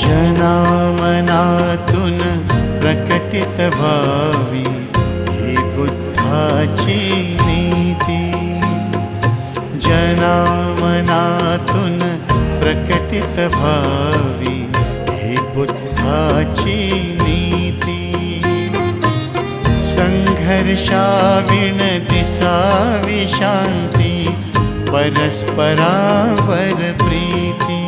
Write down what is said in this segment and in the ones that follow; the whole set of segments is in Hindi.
जनामनातून प्रकटित व्हावी ही बुद्धाची नीती. जनामनातून प्रकटित व्हावी ही बुद्धाची नीती. संघर्षाविण दिसावी शांती, परस्परावर प्रीती.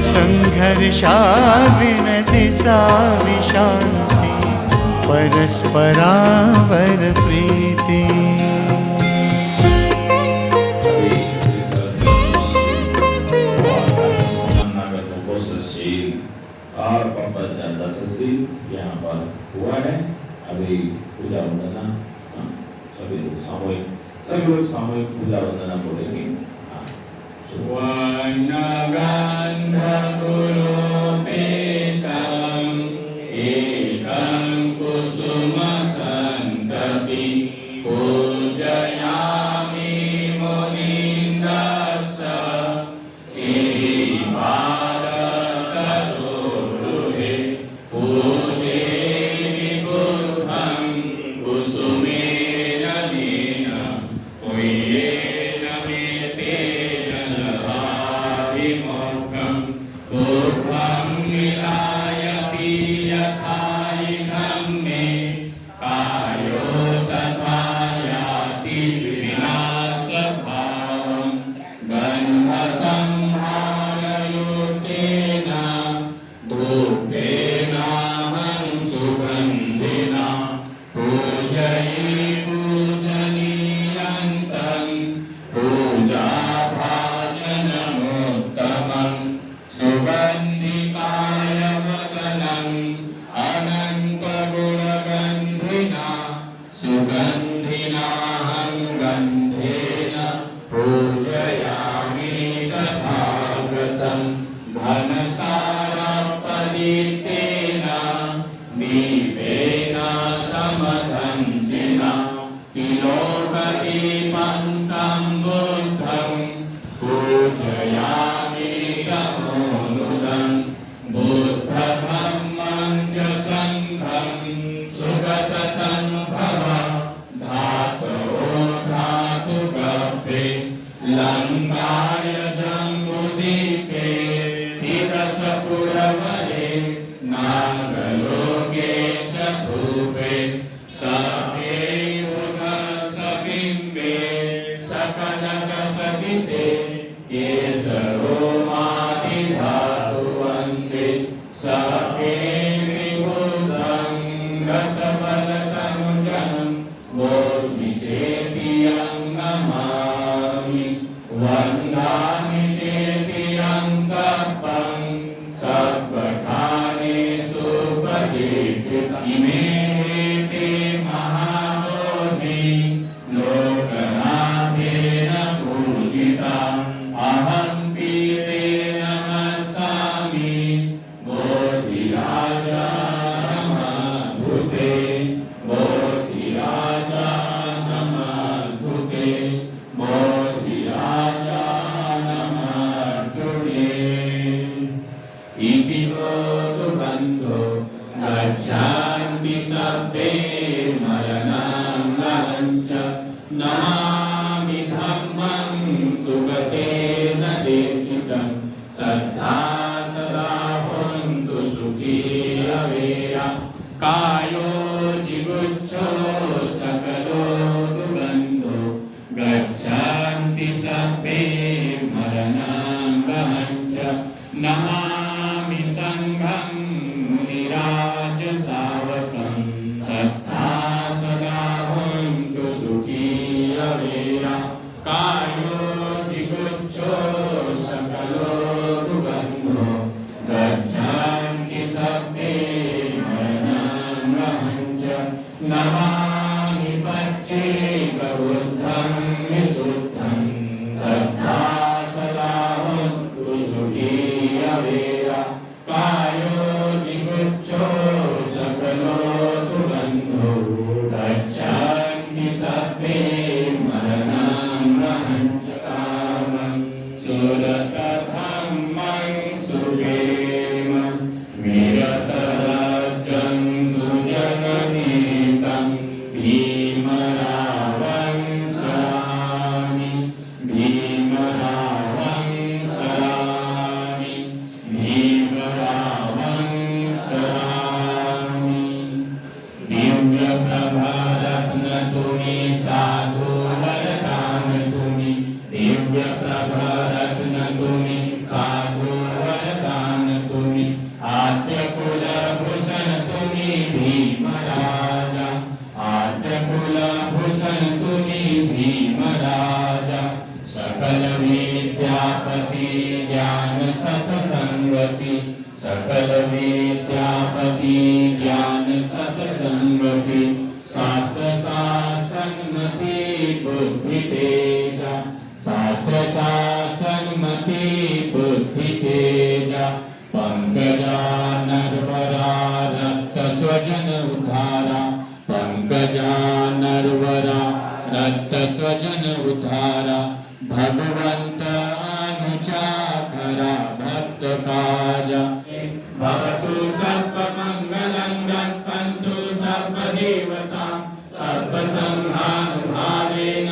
संघर्षाविण दिसावी शांती, परस्परावर प्रीती. और पंपत dan dasasri यहाँ पर हुआ है. अभी पूजा वंदना सभी लोग सामूहिक पूजा वंदना बोलेंगे. वर्णगन्धपुरोपेतं एकं कुसुमसन्तति पूजयामि मुनीन्द्रस्य श्रीपादसरोरुहे पूजयेमि बुद्धं कुसुमेन नेन पुण्येन मे तेन विमुखं पूर्वं विलायति यथा इदं मे कायो तथा याति विनाशभावं. गन्धसंहारयुक्तेन धूपेनाहं सुगन्धिना पूजये पूजनीयन्तं पूजाभाजनमुत्तमं. सुगन्धिकाय वदनं अनन्तगुणगन्धिना सुगन्धिनाहं गन्धेन पूजयामि तथागतं. घनसारपरितेन दीपेन तमधंसिना तिलोकदीपं सम्बुद्धं पूजयामि तमोनुदं. बुद्धधम्मं च संघं सुगततनुभव धातवो धातुगभ्रे लङ्काय जम्बुदीपे तिरसपुरवरे नागलोके च धूपे सखे युगसबिम्बे सकनकसबिसे केसरोमादिधातुवन्दे सखे विबुधं रसबलतनुजं बोधिचेतियं नमामि. वन्दामि चेतियं सब्बं सब्बठाने सुपदीप्तिता. इमे ते महाबोधि लोकनाथेन पूजिता. अहं पीते नमस्सामि बोधिराजा नमस्तुते. बोधिराजा नमस्तुते. बोधिराजा नमस्तुते. इति बोधु बन्धो गच्छन्ति सब्बे मरणं गहञ्च. नमामि धम्मं सुगतेन देशितं. श्रद्धा सदा भवन्तु सुखी अवेरा. कायो जिगुच्छो सकलो दुर्गन्धो गच्छन्ति सब्बे मरणं गहञ्च. नमामि संघं मुनिराज सावकं. श्रद्धा सदा भवन्तु सुखी अवेरा. कायो जिगुच्छो सकलो दुर्गन्धो गच्छन्ति सब्बे मरणं गहञ्च. नमामि पच्चेकबुद्धं विशुद्धं. श्रद्धा सदा भवन्तु सुखी अवेरा. कायो जिगुच्छो सकलो दुर्गन्धो गच्छन्ति सब्बे मरणं गहञ्च. कामं सुरतधम्मं सुखे प्रभरत्न तुम्ही साधु वरदान तुम्ही आद्य कुल भूषण तुम्ही भीमराजा आद्य कुल भूषण तुम्ही भीमराजा सकल विद्यापति ज्ञान सतसंगति सकल विद्यापति ज्ञान सतसंगति शास्त्र शासन मति बुद्धि तेजा शास्त्र शासन मति बुद्धि तेजा पंकजा नरवरा रक्त स्वजन उद्धारा पंकजा नरवरा रक्त स्वजन उद्धारा भगवंत अनुचा खरा भक्त काजा भवतु सर्वमंगलं रक्षन्तु सर्वदेवता सर्वसंहानुभावेन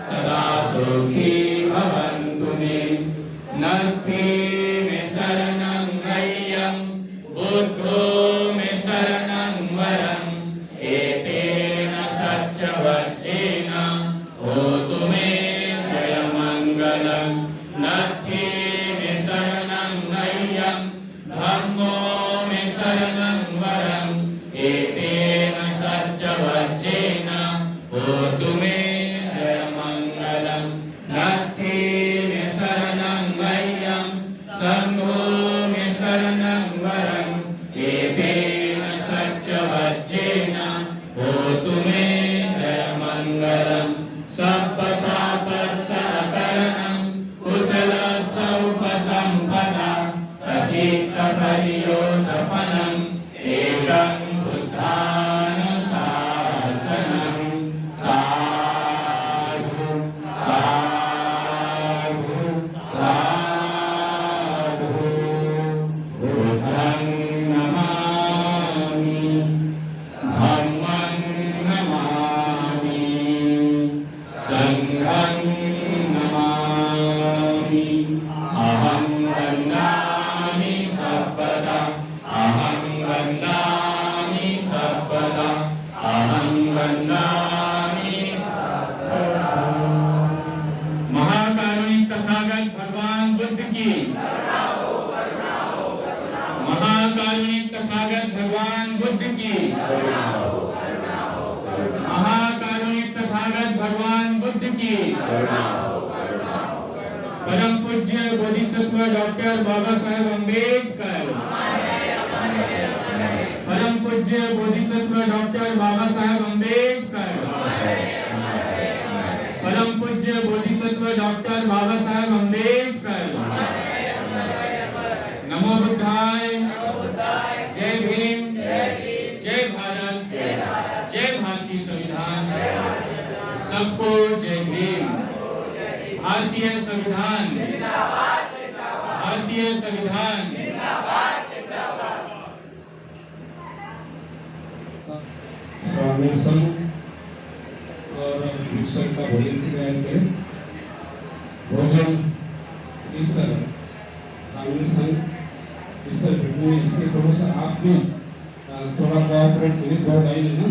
सदा सुखी भवन्तु मे नत्थि मे शरणं गह्यं बुद्धो मे शरणं वरम् एतेन सत्यवचेन होतु मे जयमङ्गलं नत्थि मे शरणं गह्यं धम्मो मे शरणं वरम् एतेन सत्यवचेन होतु मे जयमङ्गलं नत्थि मे शरणं गह्यं सङ्घो मे शरणं वरम् एतेन सत्यवचेन होतु मे जयमङ्गलं सप्पपापस्सकरणं कुशलसौपसम्पदा सचित्तपरियोतपनम् एकं बुद्धानुशासनं साधु साधु साधु बुद्धं नमामि धम्मं नमामि संघं नमामि अहं वन्दामि सर्वदा अहं वन्दामि सर्वदा अहं वन्दामि सर्वदा महाकारुणिक तथागत भगवान बुद्ध की महाकारुणिक तथागत भगवान बुद्ध की महाकारुणिक तथागत भगवान बुद्ध की परम पूज्य बोधिसत्व डॉक्टर बाबा साहेब अम्बेडकर परम पूज्य बोधिसत्व डॉक्टर बाबा साहेब अम्बेडकर परम पूज्य बोधिसत्व डॉक्टर बाबा साहेब अम्बेडकर नमो बुद्धाय जय भीम जय भारत जय भारतीय संविधान सबको जय भीम भारतीय संविधान भारतीय संविधान स्वामी संघ और मिक्सर का भोजन की तैयारी करें भोजन इस तरह स्वामी संघ इस तरह बिल्कुल इसके थोड़ा सा आप भी थोड़ा कोऑपरेट करें 2 लाइन है ना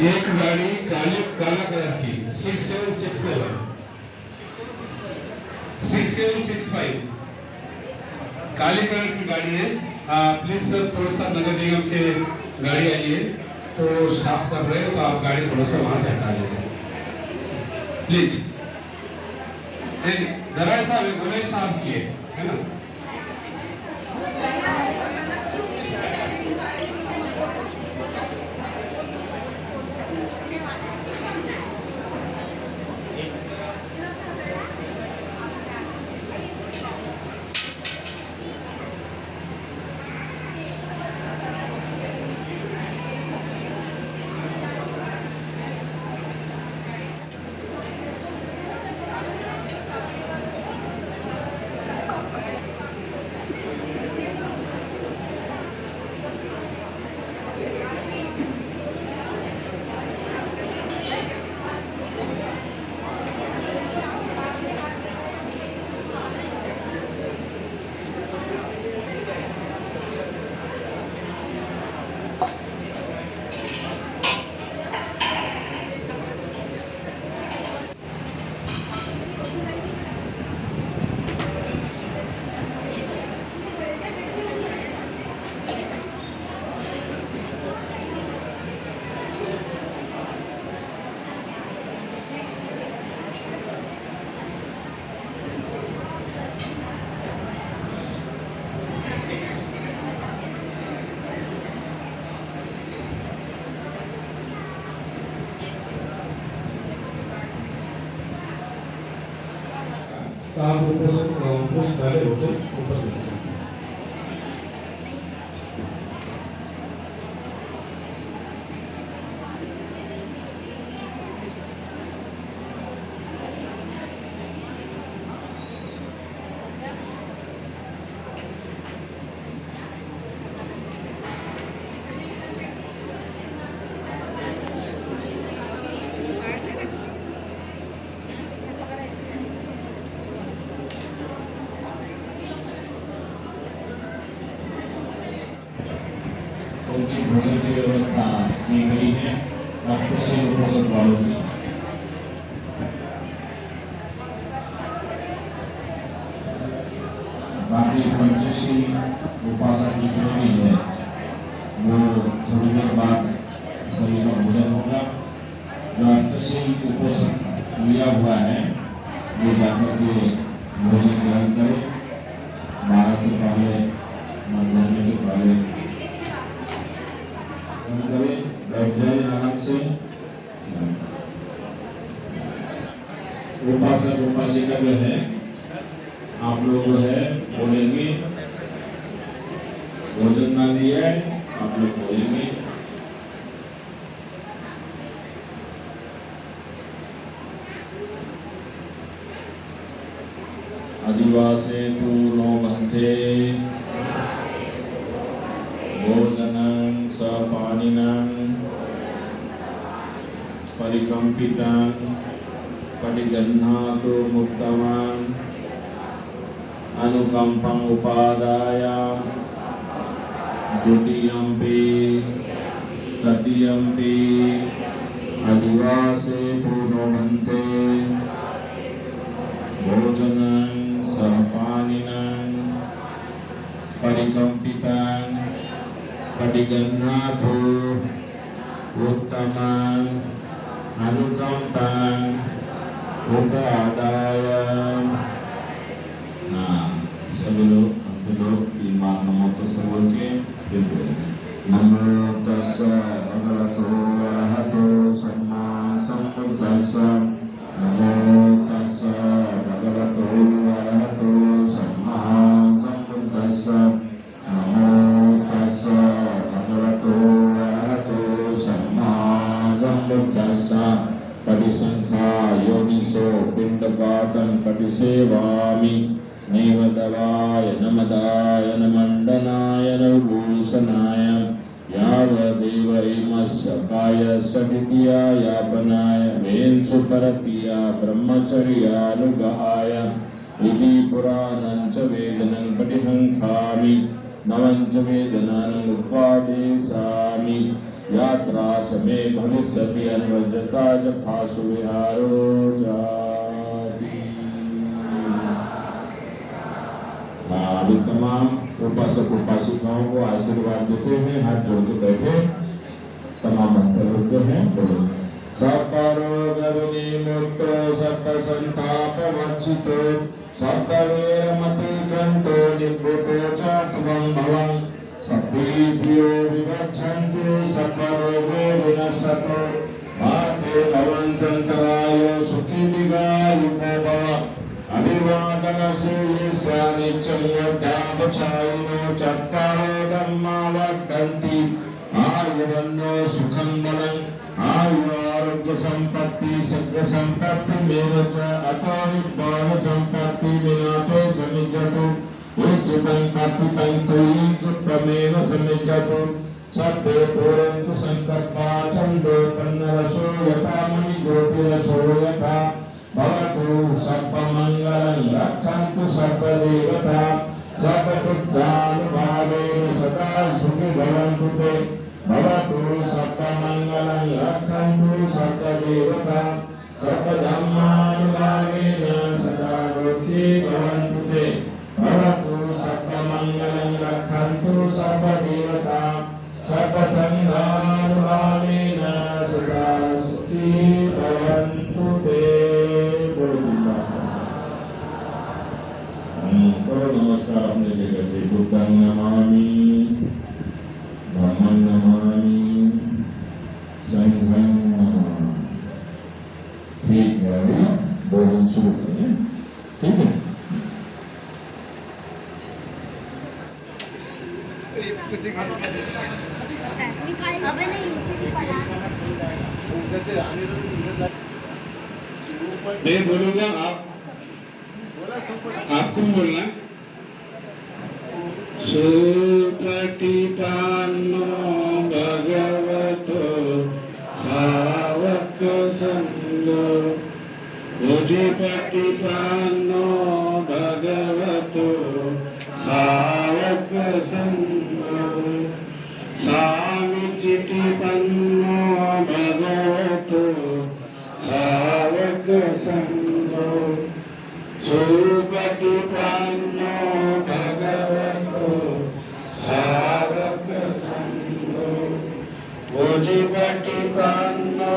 एक गाड़ी काला कलर की 6765 काले कलर की गाड़ी है। प्लीज सर थोड़ा सा नगर निगम के गाड़ी आई है तो साफ कर रहे हैं तो आप गाड़ी थोड़ा सा वहां से हटा लीजिए प्लीज। दराज साहब गुलाई साहब की है ना। तो आप ऊपर से पुष्प डाले भोजन ऊपर कर सकते हैं। उनकी भोजन की व्यवस्था की गई है राष्ट्रीय उपोषण वालों की। बाकी पंचशील उपासक जितने भी है वो थोड़ी देर बाद सभी का भोजन होगा। राष्ट्रीय उपोषण लिया हुआ है वो जाकर के भोजन ग्रहण करें। 12 से पहले मध्याह्न के पहले बैठ जाए आराम से। उपासक उपासिका जो है आप लोग जो है बोलेंगे, भोजन ना दिया है आप लोग बोलेंगे। अधिवासे तु नो भन्ते भोजनं सपानिनं परिकम्पितं परिगृह्णातु मुक्तवान् अनुकंपं उपादाय द्वितीयंपि तृतीयंपि अधिवासे तु नो भन्ते भोजनं सपानिनं परिकम्पितं परिगृह्णातु उत्तमं अनुकंपं उपादाय। सभी लोग हम लोग 3 बार नमो तस्से बोल के फिर बोलेंगे। नमो तस्से भगवतो अरहतो सम्मा सम्बुद्धस्स। नमो तस्से भगवतो अरहतो सम्मा सम्बुद्धस्स। नमो तस्से भगवतो अरहतो सम्मा सम्बुद्धस्स। परिसंख्या योनिसो पिंडपातं परिसेवामि। नेवदवाय नमदाय नमण्डनाय नवभूषणाय यावदेव इमस्य कायस्य द्वितीया यापनाय वेन्सु परतीया ब्रह्मचर्यानुगाय। इति पुराणं च वेदनं पठिहंखामि नवं च वेदनानि उपदेशामि। यात्रा च मे भविष्यति अन्वजता यथासु विहारो जाति। अभी तमाम उपासक उपासिकाओं को आशीर्वाद देते हुए हाथ जोड़ के बैठे तमाम मंत्र होते हैं। बोलो सर्वरोग विनिमुक्तो सर्व संताप वर्जितो सर्ववीरमति कंतो निभृतो च त्वं भवं। सभ्येभ्यो विवर्धन्तु सर्वरोगो विनश्यतो मा ते भवन्तन्तरायो सुखी दीर्घायुको भव। अभिवादनसे यस्य नित्यं वर्धापचारिणो चत्वारो धर्मा वर्धन्ति आयुर्वन्नो सुखं बलं आयुरारोग्य संपत्ति सद्य संपत्ति मेव च अतो विद्वान संपत्ति विनातो समिज्जतु उच्चितं कथितं तुयं कृतमेव समिज्जतु। सर्वे पूरन्तु संकल्पा छन्दो पन्नरसो यथा मणिज्योतिरसो यथा भवतु सर्वमङ्गलं रक्षन्तु सर्वदेवता सर्वबुद्धानुभावेन सदा सुखी भवन्तु ते। भवतु सर्वमङ्गलं रक्षन्तु सर्वदेवता सर्वधर्मानुभावेन सदा सुखी भवन्तु ते। भवतु सर्वमङ्गलं रक्षन्तु सर्वदेवता सर्वसंघानुभावेन सदा सुखी भवन्तु ते। करो नमस्कार अपने जगह से। बुद्धं नमामि धम्मं नमामि संघं नमामि। ठीक है, भोजन शुरू करें। ठीक है। अबे नहीं मैं बोलूंगा आपको बोलना है। सुपटिपन्नो भगवतो सावक संगो भुजपटिपन्नो भगवतो सावक संगो सामिचिटिपन्नो भगवतो सावक संगो सुपटिपन्नो भगवतो सावक संगो भुजपटिपन्नो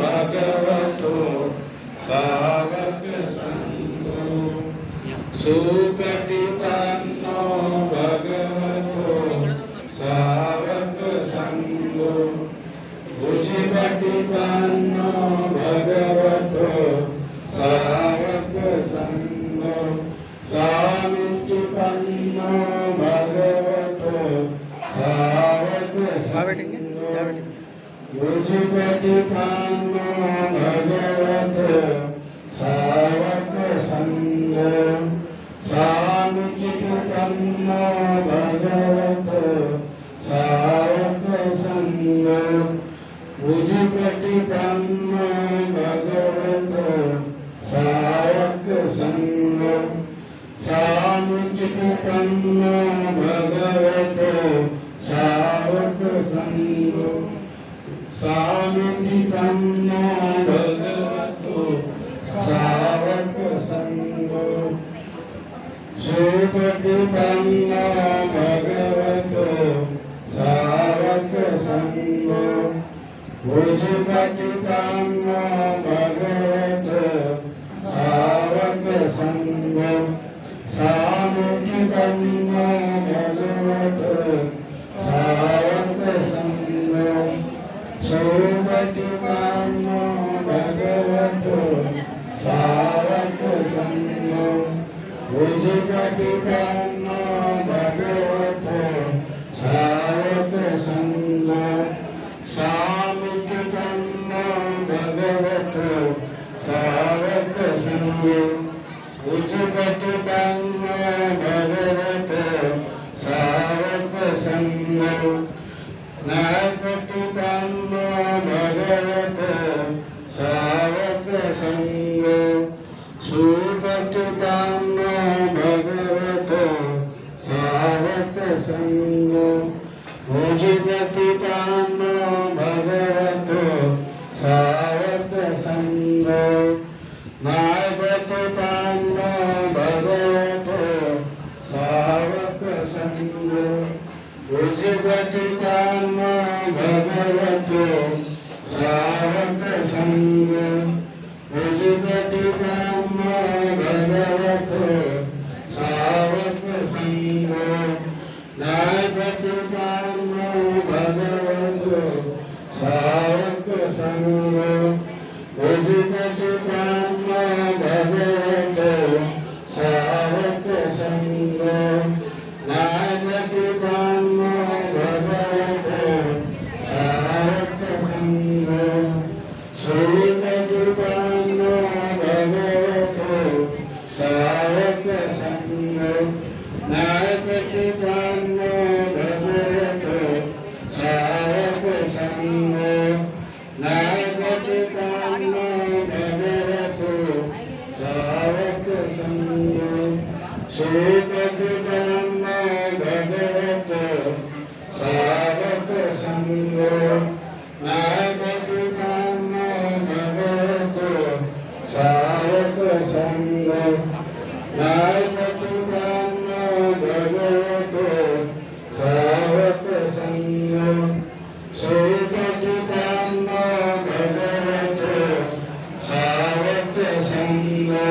भगवतो सावक संगो सुपटिपन्नो भगवतो सावक संगो भुजपटिपन्नो भगवतो सावक संगो सामिचिपन्नो भगवतो सावक संगो भुजपटिपन्नो भगवतो सावक संगो सामिचिपन्नो भगवतो सावक संगो भुजपटिपन्नो भगवतो सावक संगो सामिचिपन्नो भगवतो सावक संगो सामिचिपन्नो भगवतो सावक संगो सुपटिपन्नो भगवतो सावक संगो भुजपटिपन्नो भगवतो सावक संगो सामिचिपन्नो भगवतो सावक संगो सुपटिपन्नो भगवतो सावक संगो भुजपटिपन्नो भगवतो सावक संगो सामिचिपन्नो भगवतो सावक संगो भुजपटिपन्नो भगवतो सावक संगो नायपटिपन्नो भगवतो सावक संगो सुपटिपन्नो भगवतो सावक संगो भुजपटिपन्नो भगवतो सावक संगो नायपटिपन्नो भगवतो सावक संगो भुजपटिपन्नो भगवतो सावक संगो भुजपटिपन्नो भगवतो सावक संगो नायपटिपन्नो भगवतो सावक संगो भुजपटिपन्नो भगवतो सावक संगो नायपटिपन्नो भगवतो सावक संगो सुपटिपन्नो भगवतो सावक संगो नायपटिपन्नो भगवतो सावक संगो नायपटिपन्नो भगवतो सावक संगो सुपटिपन्नो भगवतो सावक संगो नायपटिपन्नो भगवतो सावक संगो नायपटिपन्नो भगवतो सावक संगो सुपटिपन्नो भगवतो सावक संगो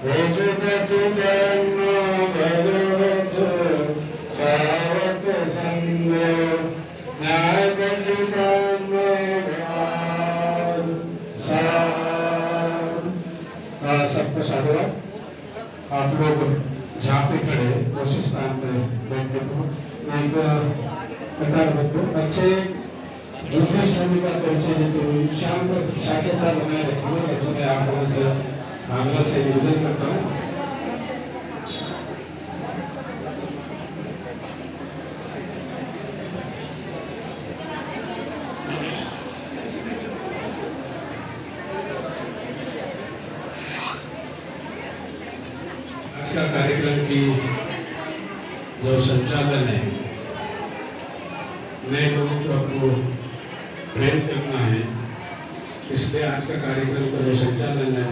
भुजपटिपन्नो भगवतो सावक संगो नायपटिपन्नो सबको साधुवाद। आप लोग जहाँ पे खड़े उस स्थान पे बैठ के एक कतारबद्ध अच्छे बुद्धिस्ट होने का परिचय देते हुए शांत शांतता बनाए रखेंगे, ऐसे मैं आप लोगों से आग्रह से निवेदन करता हूँ। आज का कार्यक्रम की जो संचालन है, नए लोगों को आपको प्रेरित करना है, इसलिए आज का कार्यक्रम का जो संचालन है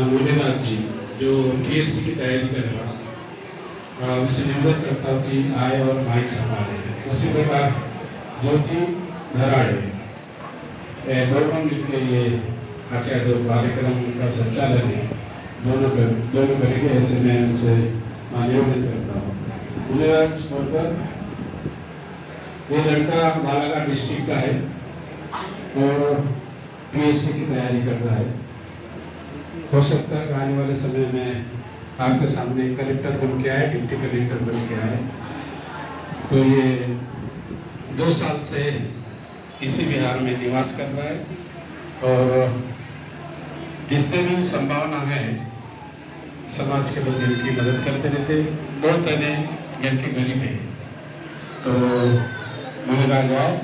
मुनिराज जी जो PSC की तैयारी कर रहा, उनसे निवेदन करता हूँ कि आए और माइक संभाले। उसी प्रकार ज्योति धराड़े दोनों मिलकर ये आज का जो कार्यक्रम का संचालन है दोनों करेंगे, ऐसे मैं उनसे निवेदन करता हूँ। मुनिराज बोलकर ये लड़का बालाघाट डिस्ट्रिक्ट का है और PSC की तैयारी कर रहा है। हो सकता है आने वाले समय में आपके सामने कलेक्टर बन के आए, डिप्टी कलेक्टर बन के आए। तो ये 2 साल से इसी बिहार में निवास कर रहा है और जितने भी संभावना है समाज के लोग इनकी मदद करते रहते। बहुत अने घर के गरीब है तो मुनिराज आए,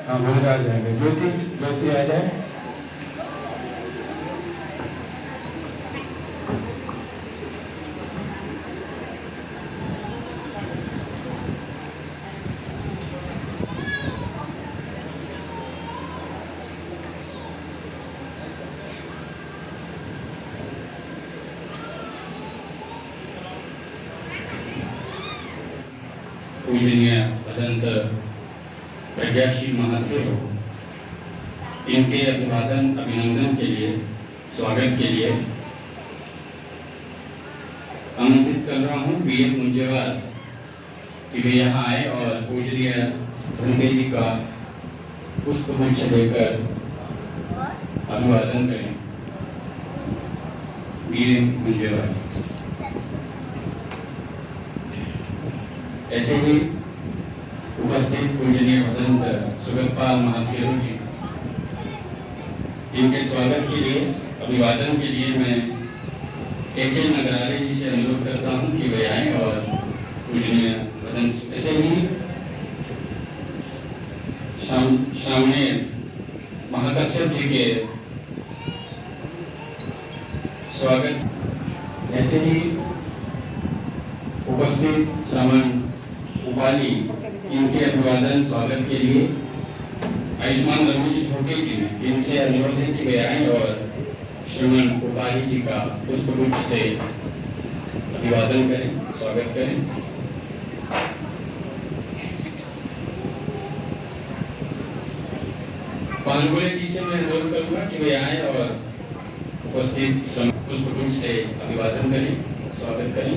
हाँ मुनिराज आएगा। ज्योति आ जाए। पूजनीय अनंत प्रज्ञाशील महाथेर हो, इनके अभिवादन अभिनंदन के लिए, स्वागत के लिए आमंत्रित कर रहा हूँ BF मुंजेवार कि वे यहाँ आए और पूजनीय धनते जी का पुष्पगुच्छ देकर अभिवादन करें। BF मुंजेवार। ऐसे ही उपस्थित पूजनीय भदंत सुगतपाल महाथेरो जी, इनके स्वागत के लिए, अभिवादन के लिए मैं HL नगरालय जी से अनुरोध करता हूं कि वे आए और पूजनीय भदंत। ऐसे ही सामने महाकश्यप जी के स्वागत। ऐसे ही उपस्थित श्रमण उपाली, इनके अभिवादन स्वागत के लिए आयुष्मान रघुजी ठोके जी ने, इनसे अनुरोध है कि वे आए और श्रमण उपाली जी का पुष्पगुच्छ से अभिवादन करें, स्वागत करें। पानगुले जी से मैं अनुरोध करूंगा कि वे आए और उपस्थित पुष्पगुच्छ से अभिवादन करें, स्वागत करें।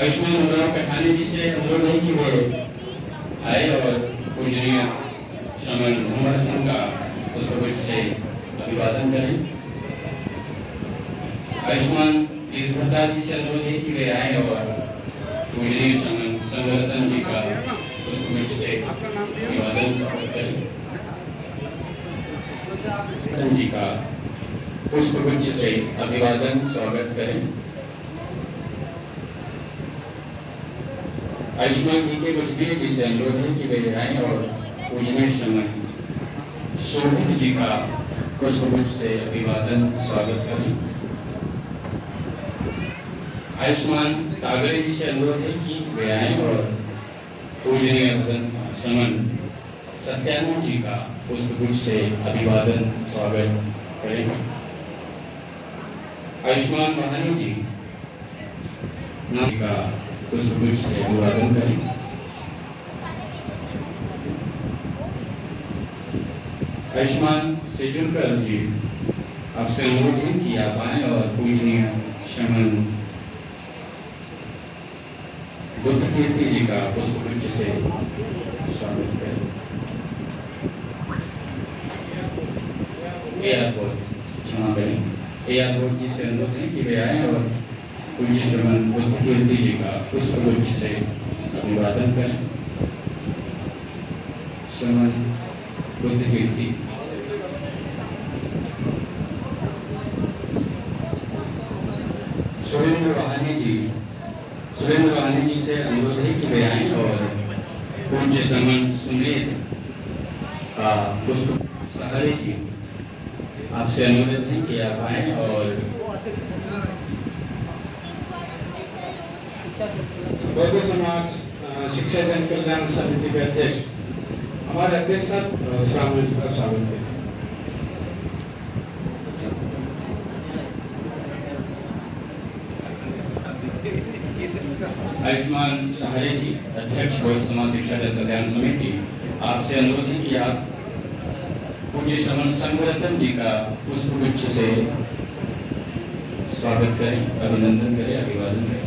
आयुष्मान उमराव कठानी जी से अनुरोध है कि वे आए और पूजनीय श्रमण मोहम्मद खान का पुष्पगुच्छ से अभिवादन करें। आयुष्मान प्रसाद जी से अनुरोध है कि वे आए और पूजनीय श्रमण संगरतन जी का पुष्पगुच्छ से अभिवादन स्वागत करें। जी का पुष्पगुच्छ से अभिवादन स्वागत करें। आयुष्मान के बचपन जी से अनुरोध है कि वे आए और पूजनीय श्रमण शोभित जी का पुष्पगुच्छ से अभिवादन स्वागत करें। आयुष्मान तागड़े जी से अनुरोध है कि वे आए और पूजनीय श्रमण सत्यानंद जी का पुष्पगुच्छ से अभिवादन स्वागत करें। आयुष्मान महानी जी का पुष्पगुच्छ से अभिवादन करें। आयुष्मान सेजुलकर जी, आपसे अनुरोध है कि आप आए और पूजनीय श्रमण बुद्ध कीर्ति जी का पुष्पगुच्छ से स्वागत करें। एयरपोर्ट क्षमा करें, एयरपोर्ट जी से अनुरोध है कि वे आए और पूज्य श्रीमन बुद्ध कीर्ति जी का पुष्पगुच्छ से अभिवादन करें। श्रीमन बुद्ध कीर्ति। सुरेंद्र वाहनी जी से अनुरोध है कि वे आएं और पूज्य श्रीमन सुमेध का पुष्प सहारे जी आपसे अनुरोध है कि आप आएं और बौद्ध समाज शिक्षा जन कल्याण समिति के अध्यक्ष हमारे अध्यक्ष साहब श्रावण जी का स्वागत है। आयुष्मान सहारे जी अध्यक्ष बौद्ध समाज शिक्षा जन कल्याण समिति आपसे अनुरोध है कि आप पूज्य श्रमण संगरतन जी का पुष्पगुच्छ से स्वागत करें, अभिनंदन करें, अभिवादन करें।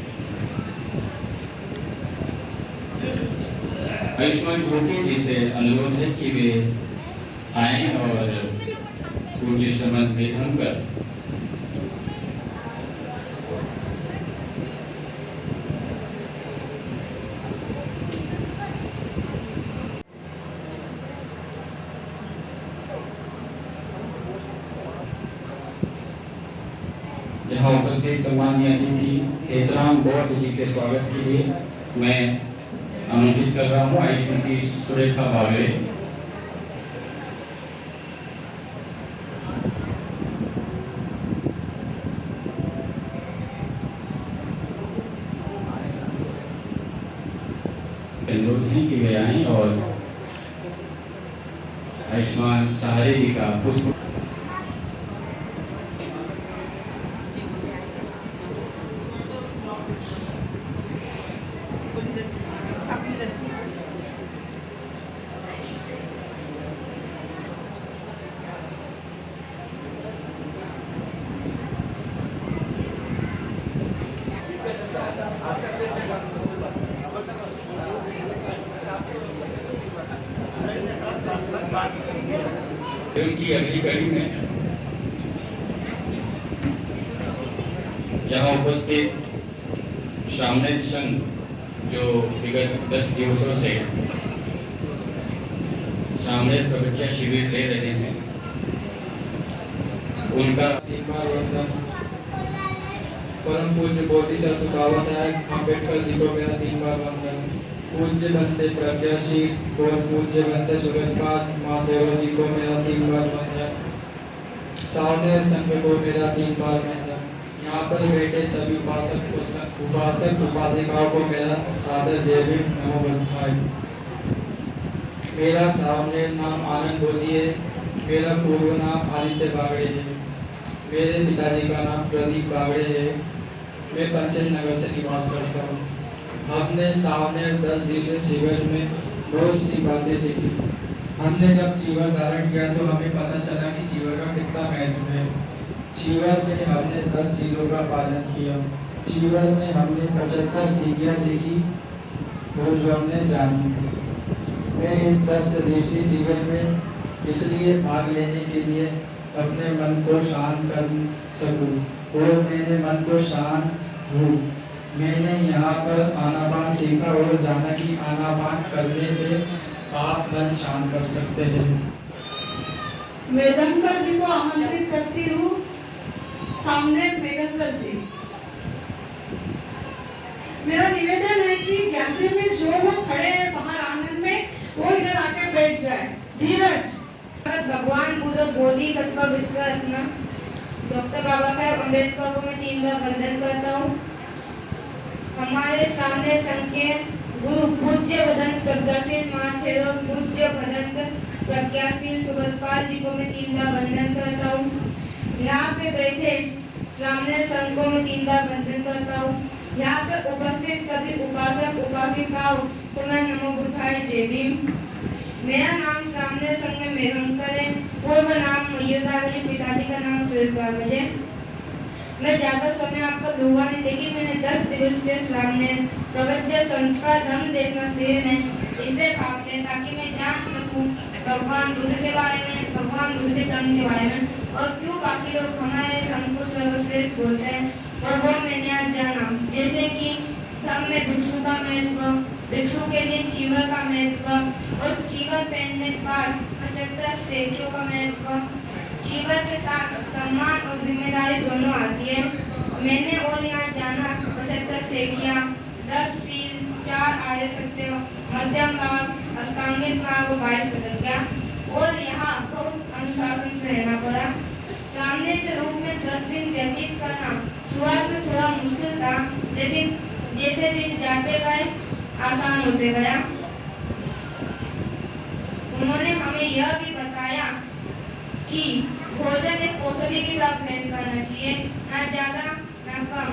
आयुष्मान ढोके जी से अनुरोध है कि वे आएं और पूज्य श्रमण वेदंकर यहाँ उपस्थित सम्मानीय अतिथि हेतराम बौद्ध जी के स्वागत के लिए मैं आमंत्रित कर रहा हूँ आयुष्मती सुरेखा बागड़े। अनुरोध है कि वे आएं और आयुष्मान सहारे जी का पुष्प की अगली कड़ी में यहाँ उपस्थित सामने संघ जो विगत 10 दिवसों से सामने प्रवृत्तियां शिविर ले रहे हैं, उनका परम पूज्य बोधिसत्व बाबा साहेब अम्बेडकर जी को मेरा 3 बार वंदन। पूज्य बनते प्रज्ञाशील और पूज्य बनते सुगतपाद महादेव जी को मेरा 3 बार वंदन। सावनेर संघ को मेरा 3 बार वंदन। यहाँ पर बैठे सभी उपासक उपासिकाओं को मेरा सादर जय भीम नमो बुद्धाय। मेरा सावनेर नाम आनंद बोधी है। मेरा पूर्व नाम आदित्य बागड़े है। मेरे पिताजी का नाम प्रदीप बागड़े है। मैं पंचल नगर से निवास करता हूँ। हमने सावनेर 10 दिवसीय शिविर में बहुत सी बातें सीखी। हमने जब चीवर धारण किया तो हमें पता चला कि चीवर का कितना महत्व है। चीवर में हमने 10 सीलों का पालन किया। चीवर में हमने 75 सीखियाँ सीखी और जो हमने जानी। मैं इस 10 दिवसीय शिविर में इसलिए भाग लेने के लिए अपने मन को शांत कर सकूं और मेरे मन को शांत हूँ। मैंने यहाँ पर आनापान सीखा और जाना कि आनापान करने से आप मन शांत कर सकते हैं। वेदंकर जी को आमंत्रित करती हूँ। सामने वेदंकर जी। मेरा निवेदन है कि गैलरी में जो लोग खड़े हैं बाहर आंगन में वो इधर आके बैठ जाए। धीरज। भगवान बुद्ध बोधिसत्व विश्वरत्न डॉक्टर बाबा साहेब अम्बेडकर को मैं 3 बार वंदन करता हूँ। हमारे सामने संघ के गुरु पूज्य भदंत प्रज्ञाशील महाथेरो पूज्य भदंत प्रज्ञाशील सुगतपाल जी को मैं 3 बार वंदन करता हूँ। यहाँ पे बैठे सामने संघ को मैं 3 बार वंदन करता हूँ। यहाँ पे उपस्थित सभी उपासक उपासिकाओं को मैं नमो बुद्धाय जय भीम। मेरा नाम सामने संघ में मेघंकर है। पूर्व नाम मयूर बागड़े, पिताजी का नाम सुरेश बागड़े। मैं ज्यादा समय आपको लूंगा नहीं, लेकिन मैंने 10 दिवस से सामने प्रवचन संस्कार धर्म देखना शिविर में इसलिए भाग लिया ताकि मैं जान सकूं भगवान बुद्ध के बारे में, भगवान बुद्ध के धर्म के बारे में और क्यों बाकी लोग हमारे धर्म को सर्वश्रेष्ठ बोलते हैं। और वो मैंने आज जाना, जैसे कि धम्म में भिक्षु का महत्व, भिक्षु के लिए चीवर का महत्व और चीवर पहनने के बाद 75 सेकियों का महत्व। चीवर के साथ सम्मान और जिम्मेदारी दोनों आती है। मैंने और यहाँ जाना 75 सेकियाँ, 10 सील, 4 आर्य सत्य, मध्यम भाग, अष्टांगिक भाग और 22 प्रतिज्ञा। और यहाँ बहुत अनुशासन से रहना पड़ा। सामने के रूप में 10 दिन व्यतीत करना शुरुआत में थोड़ा मुश्किल था, लेकिन जैसे दिन जाते गए आसान होते गया। उन्होंने हमें यह भी बताया कि भोजन एक औषधि की तरह ग्रहण करना चाहिए, ना ज्यादा ना कम।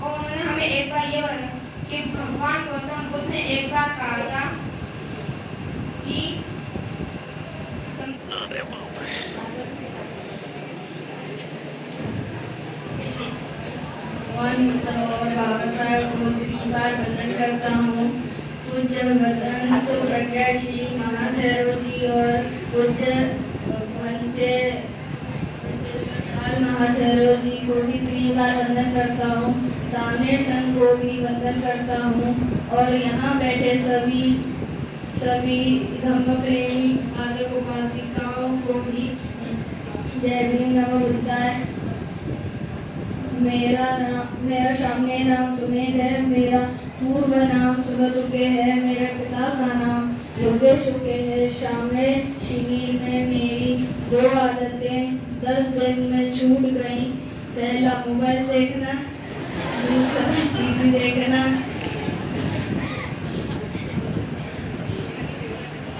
और उन्होंने हमें एक बार यह बताया कि भगवान गौतम बुद्ध ने एक बार कहा था कि और बाबा साहब को 3 बार वंदन करता हूँ। पूज्य भदंत प्रज्ञाशील महाथेरो जी और पूज्य भंते महाथेरो जी को भी 3 बार वंदन करता हूँ। सामने संघ को भी वंदन करता हूँ और यहाँ बैठे सभी धम्म प्रेमी उपासक उपासिकाओं को भी जय भीम नमो बुद्धाय। मेरा सामने नाम सुमेध है, मेरा पूर्व नाम सुगतुके है, मेरे पिता का नाम योगेश उके है। सामने शिविर में मेरी 2 आदतें 10 दिन में छूट गई। पहला मोबाइल देखना, दूसरा टीवी देखना।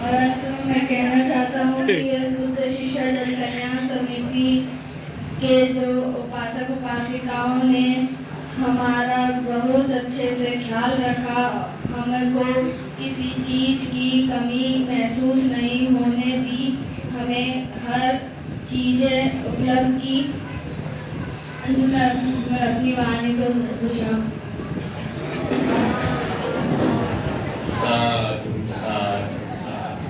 और अंत में मैं कहना चाहता हूँ कि यह बुद्ध शिष्य जन कल्याण समिति के जो उपासक उपासिकाओं ने हमारा बहुत अच्छे से ख्याल रखा, हमको किसी चीज़ की कमी महसूस नहीं होने दी, हमें हर चीज़ें उपलब्ध की। अंत में मैं अपनी वाणी को विश्राम। साधु साधु साधु।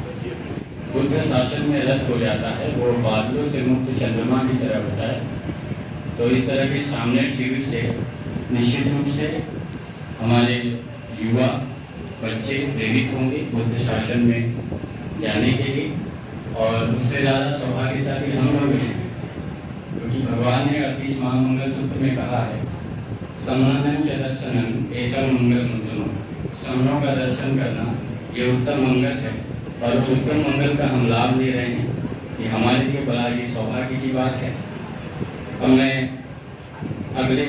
बुद्ध शासन में रत हो जाता है, वो बादलों से मुक्त चंद्रमा की तरह होता है। तो इस तरह के सामने शिविर से निश्चित रूप से हमारे युवा बच्चे प्रेरित होंगे बुद्ध शासन में जाने के लिए। और उससे ज़्यादा सौभाग्यशाली हम लोग हैं, क्योंकि भगवान ने 38 महामंगल सूत्र में कहा है, समानम च दर्शनम एकम मंगल मंत्रो। समनों का दर्शन करना ये उत्तम मंगल है और उस उत्तम मंगल का हम लाभ ले रहे हैं, ये हमारे लिए बड़ा ही सौभाग्य की बात है। अब मैं अगले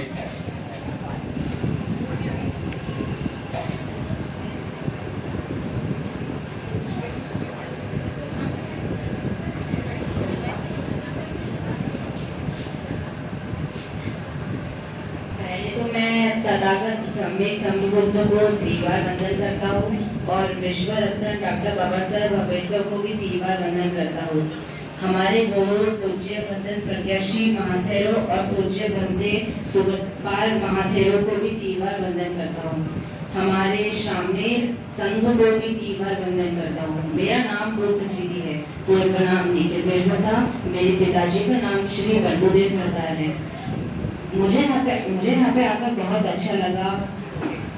तथागत सम्यक संबुद्ध को 3 बार वंदन करता हूँ और विश्व रत्न डॉक्टर बाबा साहेब अम्बेडकर को भी 3 बार वंदन करता हूँ। हमारे गुरु पूज्य भदंत प्रज्ञाशील महाथेरो और पूज्य भंते सुगतपाल महाथेरो को भी 3 बार वंदन करता हूँ। हमारे सामने संघ को भी 3 बार वंदन करता हूँ। मेरा नाम बुद्ध कृति है, पूर्व नाम निखिल था। मेरे पिताजी का नाम श्री बंडुदेव भरदार है। मुझे यहाँ पे आकर बहुत अच्छा लगा।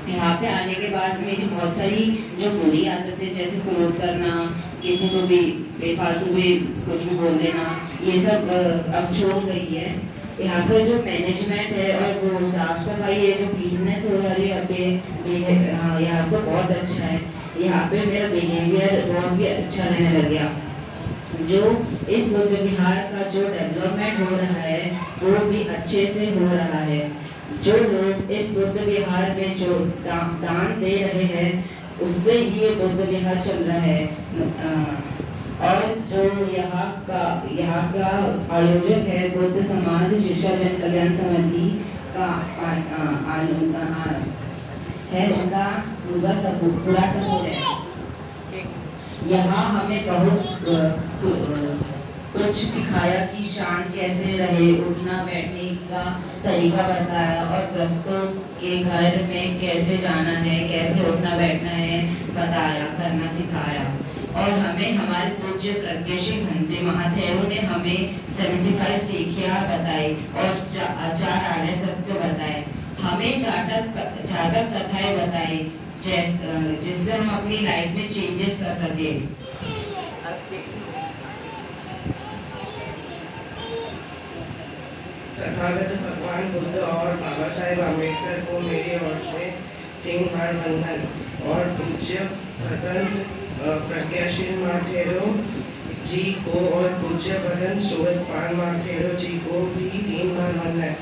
यहाँ पे आने के बाद मेरी बहुत सारी जो बुरी आदतें, जैसे क्रोध करना, किसी को भी बेफालतू भी कुछ भी बोल देना, ये सब अब छोड़ गई है। यहाँ का जो मैनेजमेंट है और वो साफ सफाई है, जो क्लीननेस हो रही है यहाँ तो बहुत अच्छा है। यहाँ पे मेरा बिहेवियर बहुत भी अच्छा रहने लग गया। जो इस बुद्ध विहार का जो डेवलपमेंट हो रहा है वो भी अच्छे से हो रहा है। जो लोग इस बुद्ध विहार में जो दान दे रहे हैं उससे ही ये बुद्ध विहार चल रहा है। और जो यहाँ का आयोजक है बुद्ध समाज शिक्षा जन कल्याण समिति का है, उनका पूरा सपोर्ट है। यहाँ हमें बहुत कुछ सिखाया कि शांत कैसे रहे, उठना बैठने का तरीका बताया और ग्रस्तों के घर में कैसे जाना है, कैसे उठना बैठना है बताया, करना सिखाया। और हमें हमारे पूज्य प्रज्ञाशील भंते महाथेरो ने हमें 75 सीखियाँ बताई और 4 आर्य सत्य बताए। हमें जातक कथाएं बताएं जिससे हम अपनी लाइफ में चेंजेस कर सके। तथागत भगवान बुद्ध और बाबा साहेब अम्बेडकर को मेरी ओर से 3 बार वंदन और पूज्य भदंत प्रज्ञाशील माथेरो जी को और पूज्य भदंत सुगत पान माथेरो जी को भी 3 बार वंदन।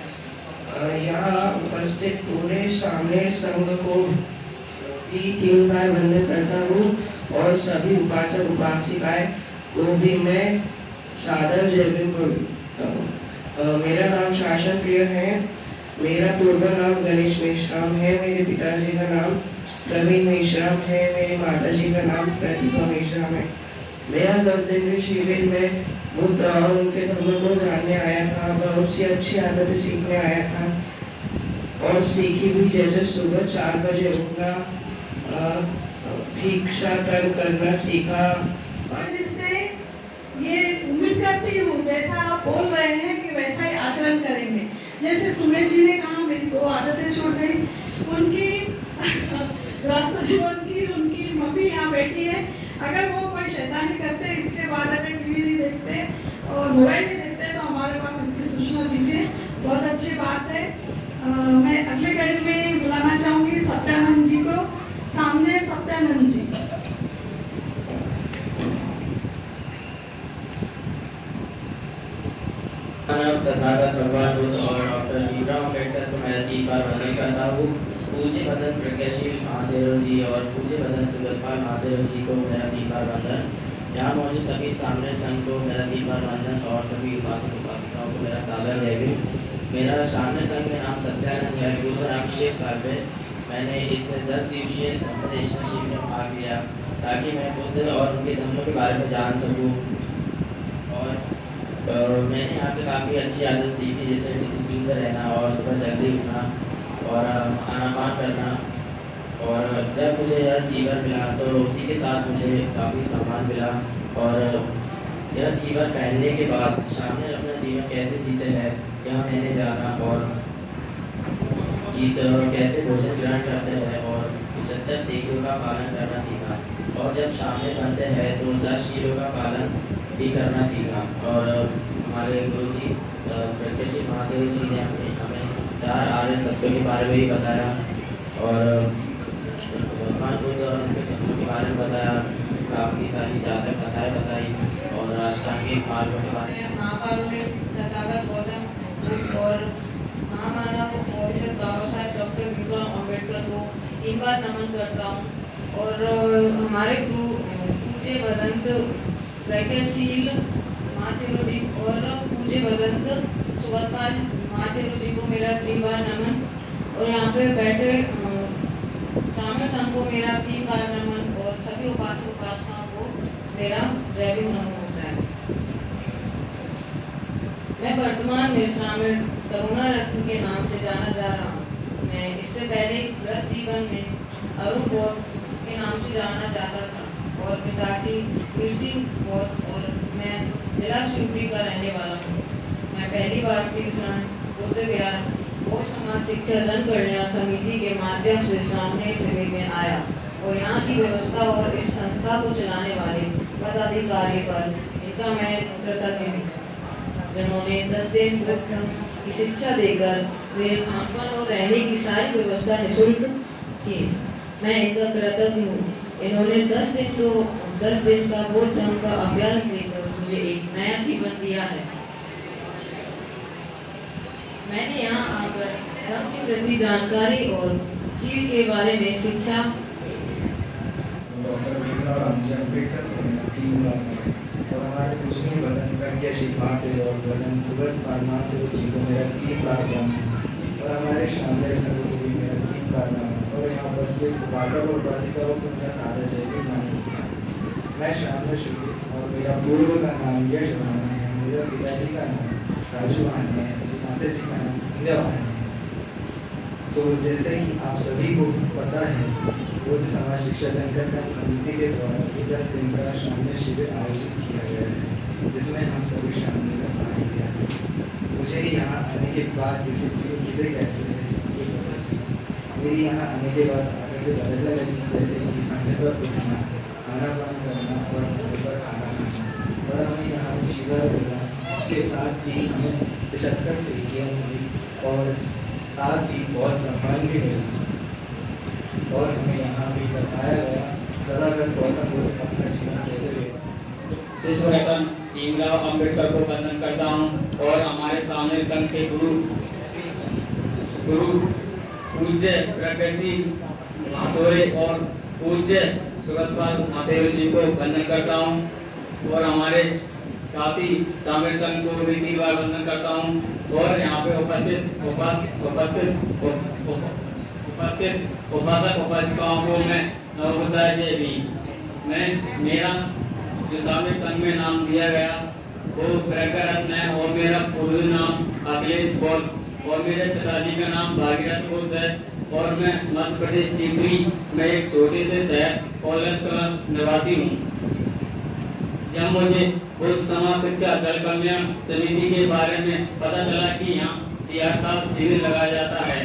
यहाँ उपस्थित पूरे सामने संघ को भी 3 बार वंदन करता हूँ और सभी उपासक उपासिकाएं को भी मैं सादर जय भीम बोलता हूँ। मेरा नाम शासन प्रिय है। मेरा पूर्व नाम गणेश मेश्राम है। मेरे पिताजी का नाम प्रवीण मेश्राम है। मेरी माताजी का नाम प्रतिभा मेश्राम है। मेरा 10 दिन के शिविर में बुद्ध और उनके धर्म को जानने आया था। बहुत सी अच्छी आदतें सीखने आया था और सीखी भी, जैसे सुबह 4 बजे उठना, भिक्षाटन करना सीखा। और जिससे ये उम्मीद करती हूँ जैसा आप बोल रहे हैं कि वैसा ही आचरण करेंगे। जैसे सुमेश जी ने कहा मेरी 2 आदतें छूट गई, उनकी रास्ता जीवन की उनकी मम्मी यहाँ बैठी है। अगर वो कोई शैतानी करते इसके बाद अगर टीवी नहीं देखते और मोबाइल नहीं देखते तो हमारे पास इसकी सूचना दीजिए। बहुत अच्छी बात है। मैं अगले कड़ी में बुलाना चाहूँगी सत्यानंद जी को। सामने सत्यानंद जी। तथागत भगवान बुद्ध और डॉक्टर भीमराव अम्बेडकर को मैं 3 बार वंदन करता हूँ। पूज्य भदंत प्रज्ञाशील महाथेरो जी और पूज्य भदंत सुगतपाल महाथेरो जी को मेरा 3 बार वंदन। यहाँ मौजूद सभी सामने संघ को मेरा 3 बार वंदन और सभी उपासक उपासिकाओं को मेरा सादर जय भीम। मेरा सामने संघ में नाम सत्यानंद है। गुरु नाम शेख साहब है। मैंने इस 10 दिवसीय धर्मदेशना शिविर में भाग लिया ताकि मैं बुद्ध और उनके धर्मों के बारे में जान सकूँ। और मैंने यहाँ पे काफ़ी अच्छी आदत सीखी, जैसे डिसिप्लिन में रहना और सुबह जल्दी उठना और आनापान करना। और जब मुझे यह जीवन मिला तो उसी के साथ मुझे काफ़ी सम्मान मिला। और यह जीवन पहनने के बाद सामने अपना जीवन कैसे जीते हैं यह मैंने जाना और कैसे भोजन ग्रहण करते हैं और 75 सीखों का पालन करना सीखा। और जब सामने बनते हैं तो 10 शीलों का पालन भी करना सीखा। और हमारे गुरुजी प्रज्ञाशील महाथेरो जी ने हमें 4 आर्य सत्यों के बारे में भी बताया और भगवान बुद्ध और उनके धर्मों के बारे में बताया। काफ़ी सारी जातक कथाएं बताई और अष्टांगिक मार्गों के बारे में। महाकाल में तथागत गौतम बुद्ध और महामानव प्रोफेसर बाबा साहेब डॉक्टर भीमराव अम्बेडकर को 3 बार नमन करता हूँ। और हमारे गुरु पूज्य भदंत प्रज्ञाशील महाथेरो जी और पूज्य भदंत सुगतपाल महाथेरो जी को मेरा 3 बार नमन। और यहाँ पे बैठे सामने संघ को मेरा 3 बार नमन और सभी उपासक उपासनाओं को मेरा जय भीम नमन होता है। मैं वर्तमान मिश्रा में करुणा रत्न के नाम से जाना जा रहा हूँ। मैं इससे पहले गृहस्थ जीवन में अरुण गौर के नाम से जाना जाता था और पिताजी वीर सिंह गौर और मैं जिला शिवपुरी का रहने वाला हूँ। मैं पहली बार तीर्थस्थान बुद्ध विहार और समाज शिक्षा जन कल्याण समिति के माध्यम से सामने शिविर में आया और यहाँ की व्यवस्था और इस संस्था को चलाने वाले पदाधिकारी पर इनका मैं कृतज्ञ हूँ, जिन्होंने 10 दिन बुद्ध की शिक्षा देकर मेरे खानपान और रहने की सारी व्यवस्था निःशुल्क की। मैं इनका कृतज्ञ हूँ। इन्होंने 10 दिन का बौद्ध धर्म का अभ्यास देकर मुझे एक नया जीवन दिया है। मैंने यहाँ आकर धर्म के प्रति जानकारी और शील के बारे में शिक्षा। डॉक्टर भीमराव अम्बेडकर को 3 बार और हमारे पूजनीय भदंत प्रज्ञाशील महाथेरो और भदंत सुगतपाल महाथेरो जी को मेरा 3 बार और हमारे शानदार संघ को भी मेरा 3 बार और यहाँ उपस्थित उपासक और उपासिकाओं को मेरा सादर जय भीम नमन। मैं शानदार शुक्र और मेरा पूर्व का नाम यश भान है। मेरे पिताजी का नाम राजू भान है। मेरी माता जी का नाम संध्या भान है। तो जैसे कि आप सभी को पता है, बुद्ध समाज शिक्षा जन कल्याण समिति के द्वारा 10 दिन का शानदार शिविर आयोजित किया गया है, जिसमें हम सभी शामिल भाग लिया है। मुझे यहाँ आने के बाद डिसिप्लिन किसे कहते हैं ये पता चला। मेरी यहाँ आने के बाद आदतें बदलने लगी, जैसे कि समय पर उठना, खाना पान करना और समय पर खाना खाना। और हमें यहाँ शिविर मिला, जिसके साथ ही हमें 75 सीढ़ियाँ मिली और साथ ही बहुत सम्मान भी मिला। और हमें यहाँ भी बताया गया तथागत गौतम बुद्ध अपना जीवन कैसे व्यतीत। विश्वरत्न भीमराव अंबेडकर को वंदन करता हूँ और हमारे सामने संघ के गुरु पूज्य प्रगतिशील महातोरे और पूज्य सुगतपाल महादेव जी को वंदन करता हूँ और हमारे साथी शामिल संघ को भी 3 बार वंदन करता हूँ और यहाँ पे उपस्थित उपासक उपासिकाओं को मैं नवोदय जय भी मैं मेरा जो शामिल संघ में नाम दिया गया वो प्रज्ञारत्न है और मेरा पूर्व नाम अखिलेश बौद्ध और मेरे पिताजी का नाम भागीरथ बुद्ध है और मैं मध्य प्रदेश सीकरी में एक छोटे से शहर ओलस का निवासी हूँ। जब मुझे बुद्ध समाज शिक्षा जल कल्याण समिति के बारे में पता चला कि यहाँ 6 साल शिविर लगाया जाता है,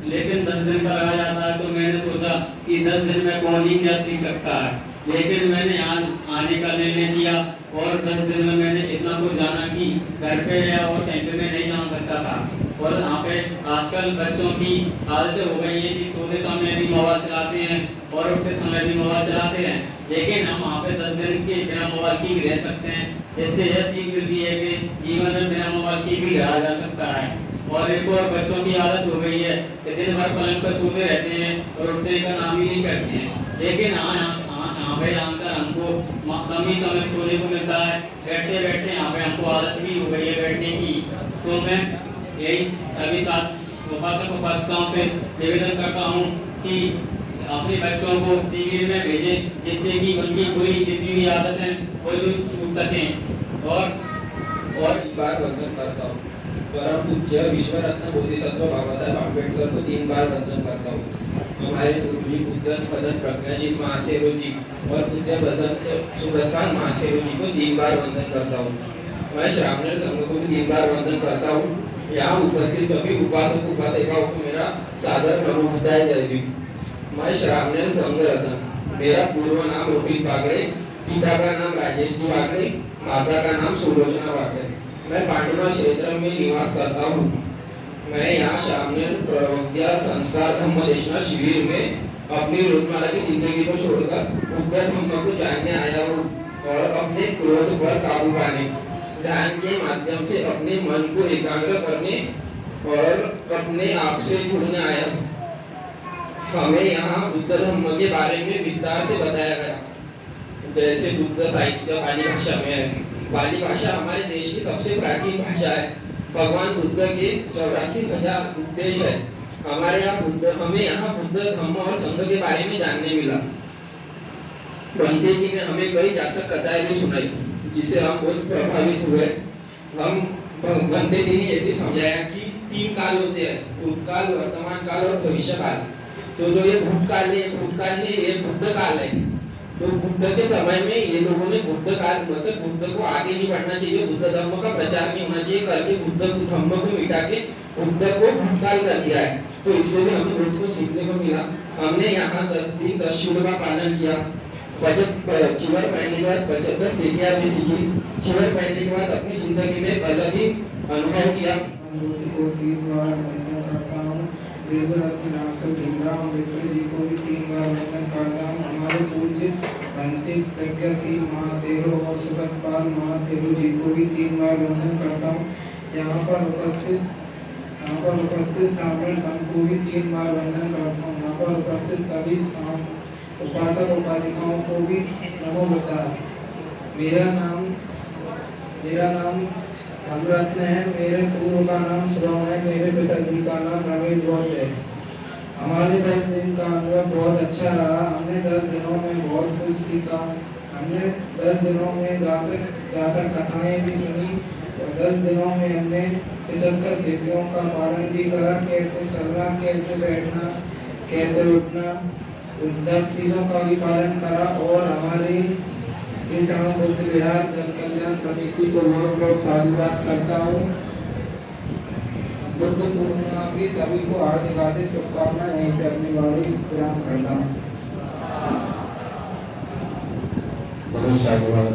लेकिन 10 दिन का लगाया जाता है, तो मैंने सोचा कि 10 दिन में कौन ही क्या सीख सकता है। लेकिन मैंने यहाँ आने का निर्णय किया और 10 दिन में मैंने इतना कुछ जाना कि घर पे या और कहीं पे मैं नहीं जान सकता था। और यहाँ पे आजकल बच्चों की आदतें हो गई है कि सोते समय भी मोबाइल चलाते हैं और उठते समय भी मोबाइल चलाते हैं, लेकिन हम वहाँ पे 10 दिन के बिना मोबाइल की भी रह सकते हैं। इससे यह सीख मिलती है कि जीवन में बिना मोबाइल की भी रहा जा सकता है। और एक और बच्चों की आदत हो गई है कि दिन भर पलंग पर सोते रहते हैं और उठने का नाम ही नहीं करते हैं, लेकिन यहाँ पे आकर हमको कम ही समय सोने को मिलता है। बैठते बैठते यहाँ पे हमको आदत भी हो गई है बैठने की। तो मैं यही सभी साथ उपासक उपासिकाओं से निवेदन करता हूँ कि अपने बच्चों को शिविर में भेजें, जिससे कि उनकी पूरी जितनी भी आदतें वो जो छूट सकें। और बार वंदन करता हूँ। परम पूज्य विश्वरत्न बोधिसत्व बाबा साहेब अम्बेडकर को 3 बार वंदन करता हूँ। हमारे गुरुजी बुद्धन पदन प्रज्ञाशील महाथेरो जी और पूज्य बदन सुगतपाल महाथेरो जी को 3 बार वंदन करता हूँ। मैं श्रावण संघ को भी 3 बार वंदन करता हूँ। यहाँ उपस्थित सभी उपासक उपासिकाओं को मेरा सादर नमोबुद्धाय जय भीम। मैं श्रावण संघ रतन, मेरा पूर्व नाम रोहित बागड़े, पिता का नाम राजेश जी बागड़े, माता का नाम सुलोचना बागड़े। मैं पांडुरा क्षेत्र में निवास करता हूँ। मैं यहाँ शामल प्रज्ञा संस्कार धम्म देशना शिविर में अपनी रोजमर्रा की जिंदगी को छोड़कर बुद्ध धम्म को जानने आया हूँ और अपने क्रोध पर काबू पाने, ध्यान के माध्यम से अपने मन को एकाग्र करने और अपने आप से जुड़ने आया हूँ। हमें यहाँ बुद्ध धम्म के बारे में विस्तार से बताया गया, जैसे बुद्ध साहित्य पाली भाषा में है। पाली भाषा हमारे देश की सबसे प्राचीन भाषा है। भगवान बुद्ध के 84,000 उपदेश है। हमें यहाँ बुद्ध धम्म और संघ के बारे में जानने मिला। बंदे जी ने हमें कई जातक कथाएं भी सुनाई, जिससे हम बहुत प्रभावित हुए। हम बंदे जी ने ये भी समझाया कि 3 काल होते हैं, भूतकाल, वर्तमान काल और भविष्य काल। तो जो ये भूतकाल में ये बुद्ध काल है। तो बुद्ध के समय में ये लोगों ने बुद्ध काल मतलब बुद्ध को आगे नहीं बढ़ना चाहिए, बुद्ध धम्म का प्रचार नहीं होना चाहिए करके बुद्ध धम्म को मिटा के बुद्ध को भूतकाल कर दिया है। तो इससे भी हमें बहुत कुछ सीखने को मिला। हमने यहाँ 10 दिन 10 शिविर का पालन किया। चिवर पहनने के बाद 75 सीढ़ियाँ भी सीखी। चिवर पहनने के बाद अपनी जिंदगी में अलग ही अनुभव किया। विश्वरत्न डॉक्टर भीमराव अम्बेडकर जी को भी 3 बार वंदन करता हूँ। हमारे पूज्य भंते प्रज्ञाशील महाथेरो और सुगतपाल महाथेरो जी को भी 3 बार वंदन करता हूँ। यहाँ पर उपस्थित शामिल संघ को भी 3 बार वंदन करता हूँ। यहाँ पर उपस्थित सभी उपासक उपासिकाओं को भी नमो बुद्धाय। मेरा नाम धर्मरत्न है। मेरे पूर्व का नाम श्रवण है। मेरे पिताजी का नाम रमेश बौद्ध है। हमारे 10 दिन का अनुभव बहुत अच्छा रहा। हमने 10 दिनों में बहुत कुछ सीखा। हमने 10 दिनों में ज़्यादा कथाएं भी सुनी और 10 दिनों में हमने 75 सीढ़ियों का पालन भी करा। कैसे चलना, कैसे बैठना, कैसे उठना, 10 चीज़ों का भी पालन करा। और हमारी इस बुद्ध विहार जल कल्याण समिति को बहुत बहुत साधुवाद करता हूँ। बुद्ध पूर्णिमा की सभी को हार्दिक शुभकामनाएं। यहीं पे अपनी वाणी विराम करता हूँ। बहुत साधुवाद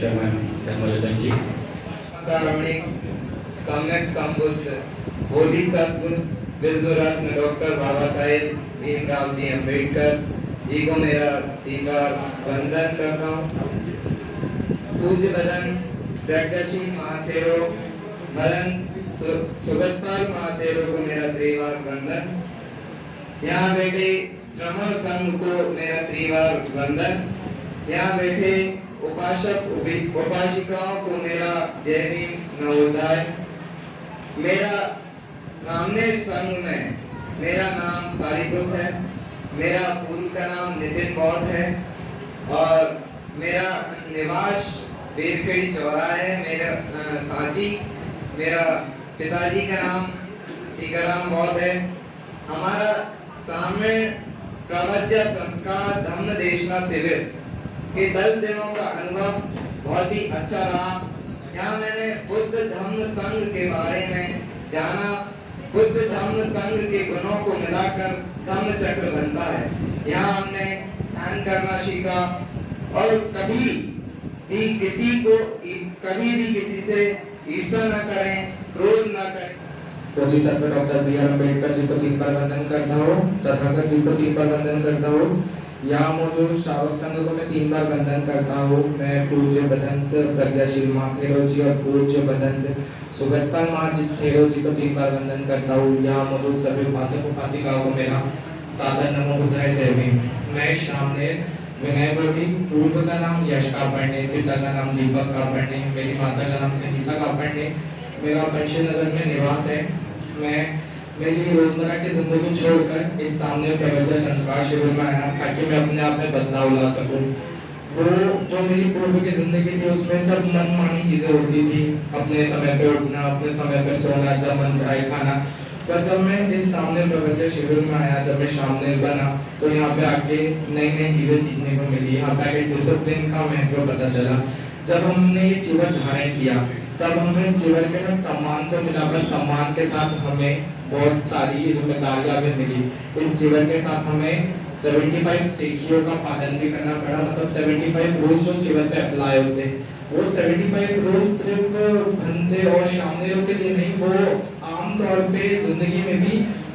शरण धर्मरतन जी। कारुणिक सम्यक संबुद्ध बोधिसत्व विश्वरत्न डॉक्टर बाबा साहेब भीमराव जी अम्बेडकर जी को मेरा 3 बार वंदन करता हूँ। पूज्य बदन प्रज्ञाशील महाथेरो बदन सुगतपाल महाथेरो को मेरा 3 बार वंदन। यहाँ बैठे श्रमण संघ को मेरा 3 बार वंदन। यहाँ बैठे उपासक उपासिकाओं को मेरा जय भीम नवोदय। मेरा सामने संघ में मेरा नाम सारीपुत है, मेरा पूर्व का नाम नितिन बौद्ध है और मेरा निवास वीरखेड़ी चौराहा है। मेरा सांची, मेरा पिताजी का नाम टीकाराम बौद्ध है। हमारा सामने प्रवज्य संस्कार धम्म देशना शिविर के 10 दिनों का अनुभव बहुत ही अच्छा रहा। यहाँ मैंने बुद्ध धम्म संघ के बारे में जाना। बुद्ध धम्म संघ के गुणों को मिलाकर धम्म चक्र बनता है। यहाँ हमने ध्यान करना सीखा और कभी भी किसी से ईर्ष्या न करें, क्रोध न करें। Bodhisattva doctor B R Ambedkar ji को 3 बार वंदन करता हूँ। तथागत जी को 3 बार वंदन करता हूँ। यहाँ मौजूद श्रावक संघ को मैं 3 बार वंदन करता हूँ। मैं पूज्य बदंत प्रज्ञाशील महाथेरो जी और पूज्य बदंत सुगतपाल महाथेरो जी को 3 बार वंदन करता हूँ। यहाँ मौजूद सभी उपासक उपासिकाओं को मेरा सादर नमो बुद्धाय जय भीम। मैं सामने विनय बोधी, पूर्व का नाम यश कापड़ने, पिता का नाम दीपक कापड़ने, मेरी माता का नाम संगीता कापड़ने। मेरा पंचशील नगर में निवास है। मैं मेरी रोजमर्रा की जिंदगी छोड़कर इस सामने प्रवचन संस्कार शिविर में आया ताकि मैं अपने आप में बदलाव ला सकूं। वो जो मेरी पूर्व की जिंदगी थी उसमें सब मनमानी चीजें होती थी, अपने समय पे उठना, अपने समय पे सोना, जब मन चाहे खाना। पर जब मैं इस सामने प्रवचन शिविर में आया, जब मैं शामिल बना तो यहाँ पे आके नई नई चीजें सीखने को मिली। यहाँ पे आके डिसिप्लिन का महत्व पता चला। जब हमने ये जीवन धारण किया तब हमें इस जीवन के साथ सम्मान तो मिला, पर सम्मान के साथ हमें बहुत सारी जिम्मेदारियां भी मिली। इस जीवन के साथ हमें 75 सीखियों का पालन भी करना पड़ा। मतलब 75 रूल्स जो जीवन पे अप्लाई होते, वो 75 रूल्स सिर्फ बंदे और शामिलों के लिए नहीं, वो आम तौर पे जिंदगी में भी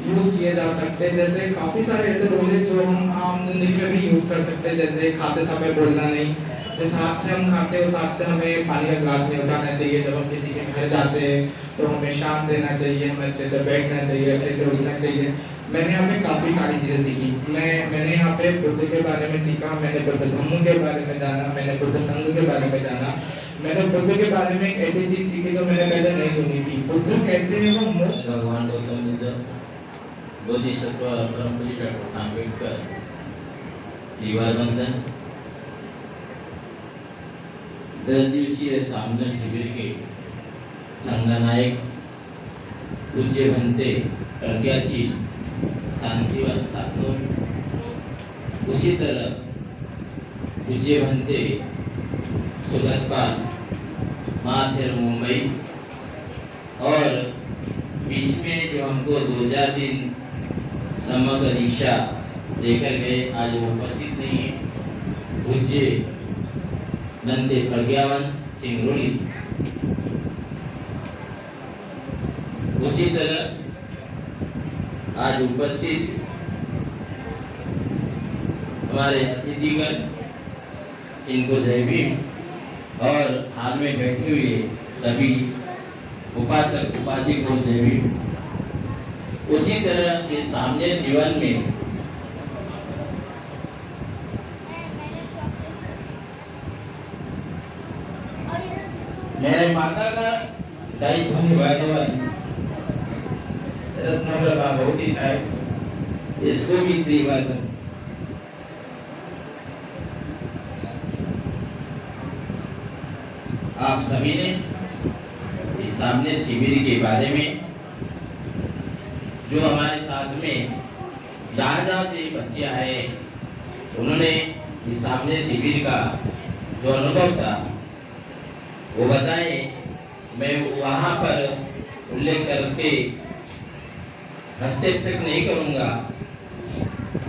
यूज किए जा सकते हैं। जैसे काफी सारे ऐसे रूल हैं जो हम आम जिंदगी में भी यूज कर सकते हैं। जैसे खाते समय बोलना नहीं, जिस हाथ से हम खाते हैं उस हाथ से हमें पानी का ग्लास नहीं उठाना चाहिए। जब हम किसी के घर जाते हैं तो हमें शांत रहना चाहिए, हमें अच्छे से बैठना चाहिए, अच्छे से उठना चाहिए। मैंने यहाँ पे काफी सारी चीजें सीखी। मैंने यहाँ पे बुद्ध के बारे में सीखा, मैंने बुद्ध धम्म के बारे में जाना, मैंने बुद्ध संघ के बारे में जाना। मैंने बुद्ध के बारे में एक ऐसी चीज सीखी जो मैंने पहले नहीं सुनी थी। बुद्ध कहते हैं वो मोक्ष। भगवान गौतम बुद्ध, बोधिसत्व ब्रह्मपुरी डॉक्टर अम्बेडकर, 3 बार वंदन। 10 दिवसीय सामने शिविर के संघनायक पूज्य बनते प्रज्ञाशील शांतिवन सातों, उसी तरह पूज्य बनते सुगतपाल महाथेर मुंबई, और बीच में जो हमको 2-4 दिन नमक परीक्षा देकर गए, आज वो उपस्थित नहीं है, पूज्य बनते प्रज्ञावंश सिंगरौली। उसी तरह आज उपस्थित हमारे अतिथिगण, इनको जय भीम, और हाल में बैठे हुए सभी उपासक उपासिक को जय भीम। उसी तरह इस सामने जीवन में मेरे माता का दायित्व निभाने वाली रत्नप्रभा बहुटी है, इसको भी त्रिवादन। आप सभी ने इस सामने शिविर के बारे में, जो हमारे साथ में जहाँ से बच्चे आए, उन्होंने इस सामने शिविर का जो अनुभव था वो बताए। मैं वहाँ पर उल्लेख करके हस्तक्षेप नहीं करूंगा,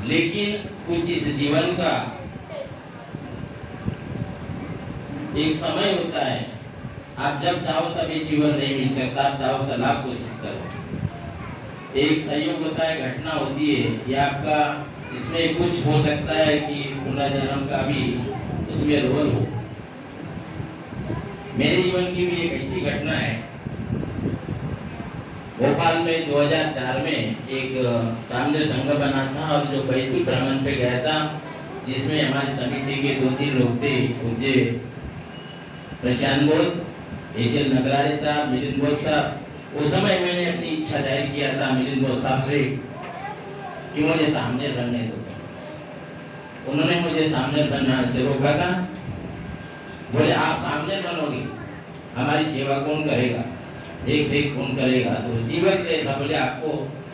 लेकिन कुछ इस जीवन का एक समय होता है। आप जब चाहो तब ये जीवन नहीं मिल सकता, आप चाहो तो लाख कोशिश करो। एक संयोग होता है, घटना होती है, या आपका इसमें कुछ हो सकता है कि पुनर्जन्म का भी उसमें रोल हो। मेरे जीवन की भी एक ऐसी घटना है। भोपाल में 2004 में एक सामने संघ बना था और जो बैतूल भ्रमण पे गया था, जिसमें हमारी समिति के 2-3 लोग थे, पूज्य प्रशांत बोध, एचएल नगरारे साहब, मिलिंद बोध साहब। उस समय मैंने अपनी इच्छा जाहिर किया था मिलिंद बोध साहब से कि मुझे सामने बनने दो। उन्होंने मुझे सामने बनने से रोका था। बोले आप सामने बनोगे, हमारी सेवा कौन करेगा, देख रेख कौन करेगा? तो जीवन जैसा बोले आपको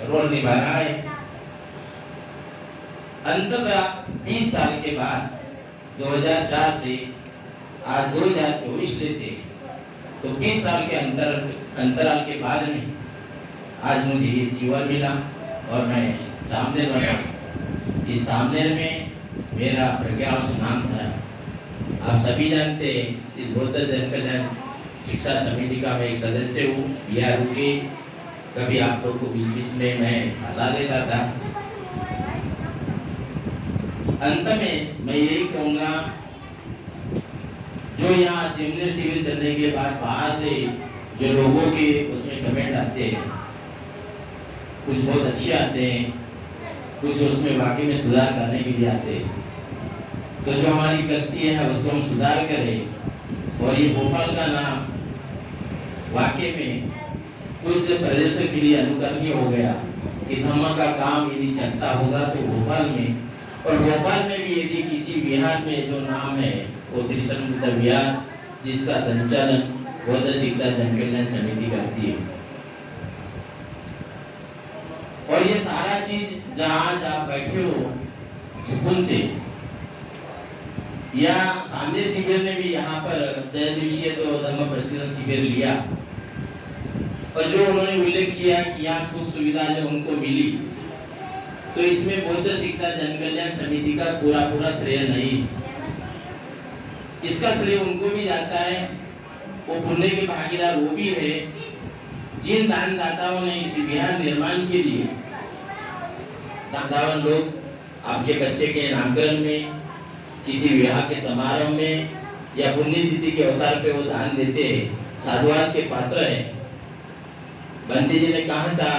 रोल निभाना है। अंततः 20 साल के बाद 2004 से आज 2024 लेते, तो 20 साल के अंतराल के बाद में आज मुझे ये जीवन मिला और मैं सामने बना। इस सामने में मेरा प्रज्ञावश नाम था। आप सभी जानते हैं, इस बौद्ध जन कल्याण शिक्षा समिति का मैं एक सदस्य हूँ, बिहार के। कभी आप लोग को बीच बीच में मैं हंसा देता था। अंत में मैं यही कहूँगा, जो यहाँ सेमिनार शिविर चलने के बाद बाहर से जो लोगों के उसमें कमेंट आते हैं, कुछ बहुत अच्छे आते हैं, कुछ उसमें वाकई में सुधार करने के लिए आते हैं। तो जो हमारी गलती है उसको हम सुधार करें। और ये भोपाल का नाम वाकई में कुछ प्रदेशों के लिए अनुकरणीय हो गया कि धम्म का काम यदि चलता होगा तो भोपाल में, और भोपाल में भी यदि किसी विहार में जो नाम है वो त्रिशंकु बुद्ध विहार, जिसका संचालन बौद्ध शिक्षा जन कल्याण समिति करती है। और ये सारा चीज जहाँ आप बैठे हो सुकून से, या सामने शिविर ने भी यहाँ पर 10 दिवसीय तो धर्म प्रशिक्षण शिविर लिया, और जो उन्होंने उल्लेख किया कि यहाँ सुख सुविधा जो उनको मिली, तो इसमें बौद्ध शिक्षा जन कल्याण समिति का पूरा श्रेय नहीं। इसका श्रेय उनको भी जाता है, वो पुण्य के भागीदार वो भी है, जिन दानदाताओं ने इस विहार निर्माण के लिए, 57 लोग आपके बच्चे के नामकरण में, किसी विवाह के समारोह में या पुण्यतिथि के अवसर पे वो दान देते हैं, साधुवाद के पात्र है। बंती जी ने कहा था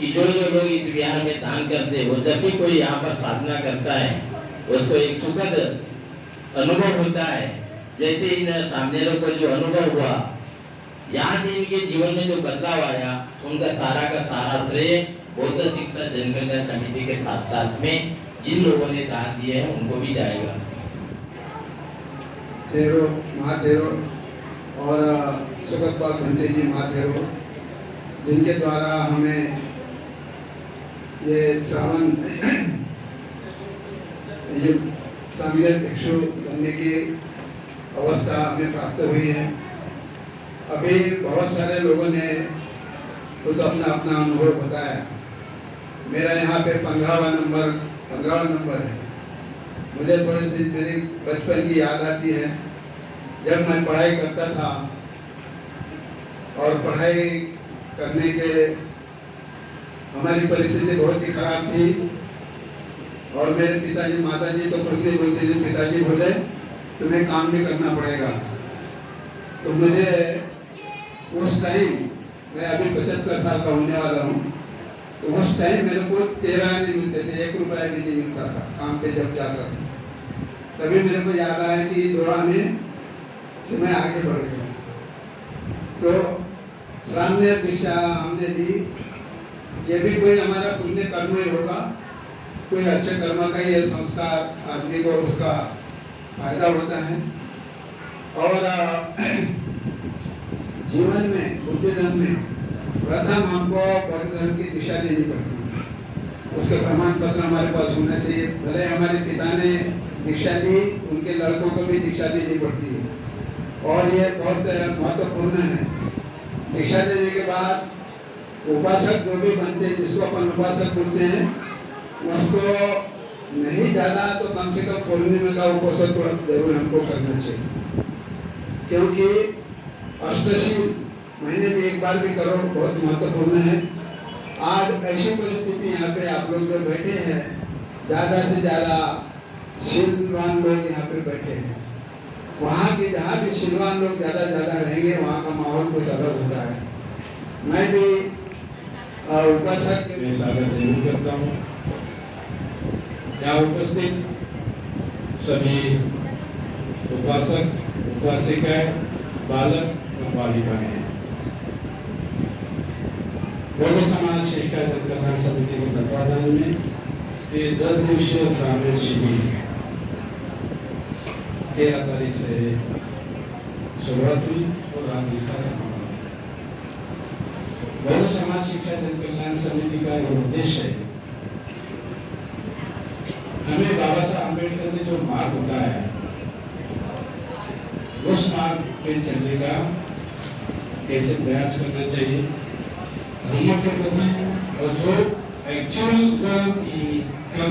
कि जो लोग इस विहार में दान करते हैं, वो जब भी कोई यहाँ पर साधना करता है उसको एक सुखद अनुभव होता है। जैसे इन सामने को जो अनुभव हुआ, यहाँ से इनके जीवन में जो बदलाव आया, उनका सारा का सारा श्रेय बौद्ध शिक्षा जन कल्याण समिति के साथ साथ में जिन लोगों ने दान दिए हैं उनको भी जाएगा। तेरो महादेव और सुगत पाल बंते जी महादेव, जिनके द्वारा हमें ये श्रावण ये शामिल भिक्षु बनने की अवस्था हमें प्राप्त हुई है। अभी बहुत सारे लोगों ने कुछ अपना अपना अनुभव बताया। मेरा यहाँ पे 15वां नंबर है। मुझे थोड़ी सी मेरी बचपन की याद आती है, जब मैं पढ़ाई करता था और पढ़ाई करने के हमारी परिस्थिति बहुत ही खराब थी, और मेरे पिताजी माताजी तो कुछ नहीं बोलते थे। पिताजी बोले तुम्हें काम भी करना पड़ेगा। तो मुझे उस टाइम, मैं अभी 75 साल का होने वाला हूँ, तो उस टाइम मेरे को 13 नहीं मिलते थे, 1 रुपया भी नहीं मिलता था काम पे जब जाता था। तभी मेरे को याद आया कि दौड़ाने से मैं आगे बढ़ गया। तो सामने दिशा हमने ली, ये भी कोई हमारा पुण्य कर्म ही होगा, कोई अच्छे कर्म का ये संस्कार आदमी को उसका फायदा होता है। और जीवन में बुद्ध धर्म में प्रथम हमको बौद्ध धर्म की दिशा लेनी पड़ती है। उसके प्रमाण पत्र हमारे पास होना चाहिए। भले हमारे पिता ने दीक्षा ली, उनके लड़कों को भी दीक्षा लेनी पड़ती है, और ये बहुत महत्वपूर्ण है। दीक्षा लेने के बाद उपासक जो भी बनते हैं, जिसको अपन उपासक बोलते हैं, उसको नहीं जाना तो कम से कम पूर्णिमा का उपासक तो जरूर हमको करना चाहिए, क्योंकि अष्टशी महीने में एक बार भी करो, बहुत महत्वपूर्ण है। आज ऐसी परिस्थिति यहाँ पे आप लोग जो बैठे हैं, ज़्यादा से ज़्यादा शीलवान लोग यहाँ पे बैठे हैं। वहाँ के जहाँ भी शीलवान लोग ज़्यादा रहेंगे, वहाँ का माहौल कुछ अलग होता है। मैं भी उपासक के स्वागत जरूर करता हूँ। यहाँ उपस्थित सभी उपासक, उपासिकाएं, बालक और बालिकाएं, बौद्ध समाज शिक्षा कल्याण समिति के तत्वाधान में ये 10 दिवसीय श्रावण शिविर 13 तारीख से शुरुआत हुई और आज इसका समापन। बौद्ध समाज शिक्षा कल्याण समिति का ये उद्देश्य है, हमें बाबा साहब अम्बेडकर ने जो मार्ग बताया है, उस मार्ग पे चलने का कैसे प्रयास करना चाहिए, धर्म के प्रति, और जो एक्चुअल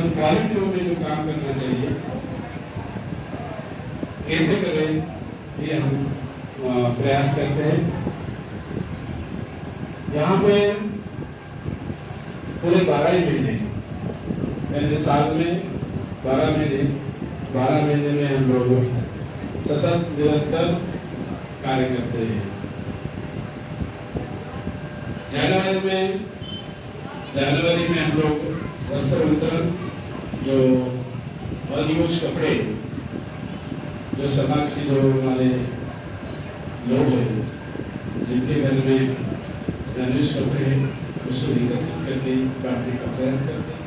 क्वालिटी में जो काम करना चाहिए कैसे करें, ये हम प्रयास करते हैं। यहाँ पे पूरे 12 महीने, यानी साल में 12 महीने में हम लोग सतत निरंतर कार्य करते हैं। जनवरी में हम लोग वस्त्र वितरण, जो अनयूज कपड़े, जो समाज के जो हमारे लोग हैं जिनके घर में अनयूज कपड़े हैं, उसको एकत्रित करके बांटने का प्रयास करते हैं।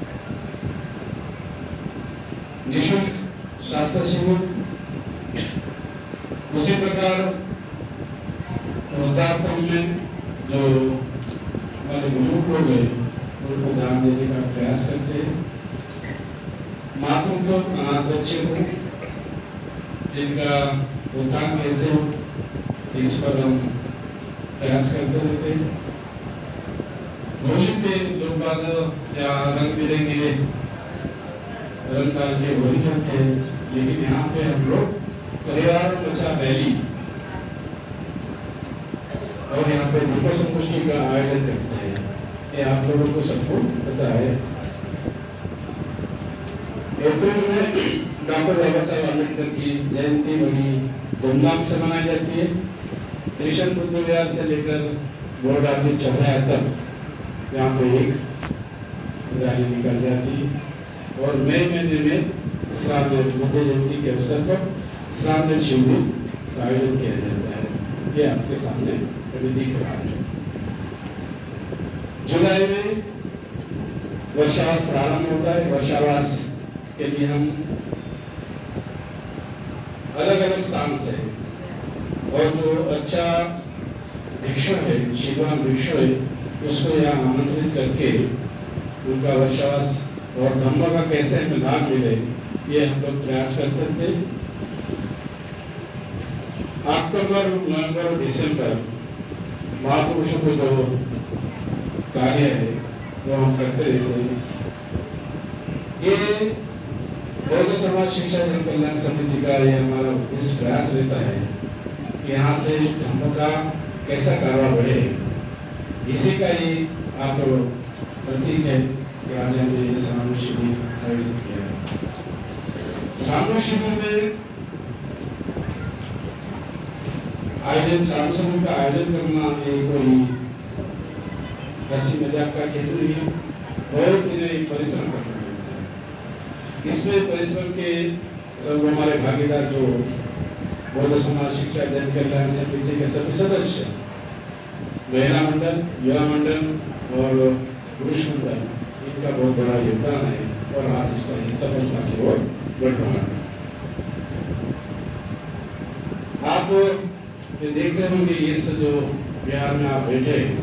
निःशुल्क शास्त्र शिविर, उसी प्रकार वृद्धाश्रम में जो हमारे बुजुर्ग लोग हैं उनको ध्यान देने का प्रयास करते हैं। मातृत्व अनाथ बच्चे को जिनका उत्थान कैसे हो, इस पर हम प्रयास करते रहते हैं। होली पे लोग बाग या रंग बिरंगे रंग डाल के होली खेलते हैं, लेकिन यहाँ पे हम लोग परिवार बचा रैली और यहाँ पे दीप संगोष्ठी का आयोजन करते हैं। ये आप लोगों को सबको पता है। अप्रैल में डॉक्टर बाबा साहब अम्बेडकर की जयंती बड़ी धूमधाम से मनाई जाती है। त्रिशंकु बुद्ध विहार से लेकर बोरडाती चौराहा तक यहाँ पे एक रैली निकल जाती है, और मई महीने में श्रावण बुद्ध जयंती के अवसर पर श्रावण शिविर का आयोजन किया जाता है। ये आपके सामने अभी दिख रहा है। जुलाई में वर्षावास प्रारंभ होता है। वर्षावास के लिए हम अलग अलग स्थान से, और जो अच्छा भिक्षु है, शिवान भिक्षु है, उसको यहाँ आमंत्रित करके उनका वर्षावास और धम्म का कैसे हमें लाभ मिले, ये हम लोग प्रयास करते थे। अक्टूबर, नवंबर, दिसंबर महापुरुषों को जो कार्य है वो हम करते रहते हैं। ये बौद्ध समाज शिक्षा कल्याण समिति का ये हमारा उद्देश्य प्रयास रहता है कि यहाँ से धर्म का कैसा कारवा बढ़े, इसी का ही आप प्रतीक है कि आज हमने ये श्रावण शिविर आयोजित किया है। श्रावण शिविर में श्रावण का आयोजन करना ये कोई हंसी मजाक का खेल नहीं है, बहुत ही परिश्रम करना पड़ता है। इसमें परिश्रम के सब हमारे भागीदार जो बौद्ध समाज शिक्षा जन कल्याण समिति के सभी सदस्य, महिला मंडल, युवा मंडल और पुरुष मंडल, इनका बहुत बड़ा योगदान है और आज इसका सफलता की ओर बढ़ रहा है। आप ये देख रहे होंगे इस जो बिहार में आप बैठे हैं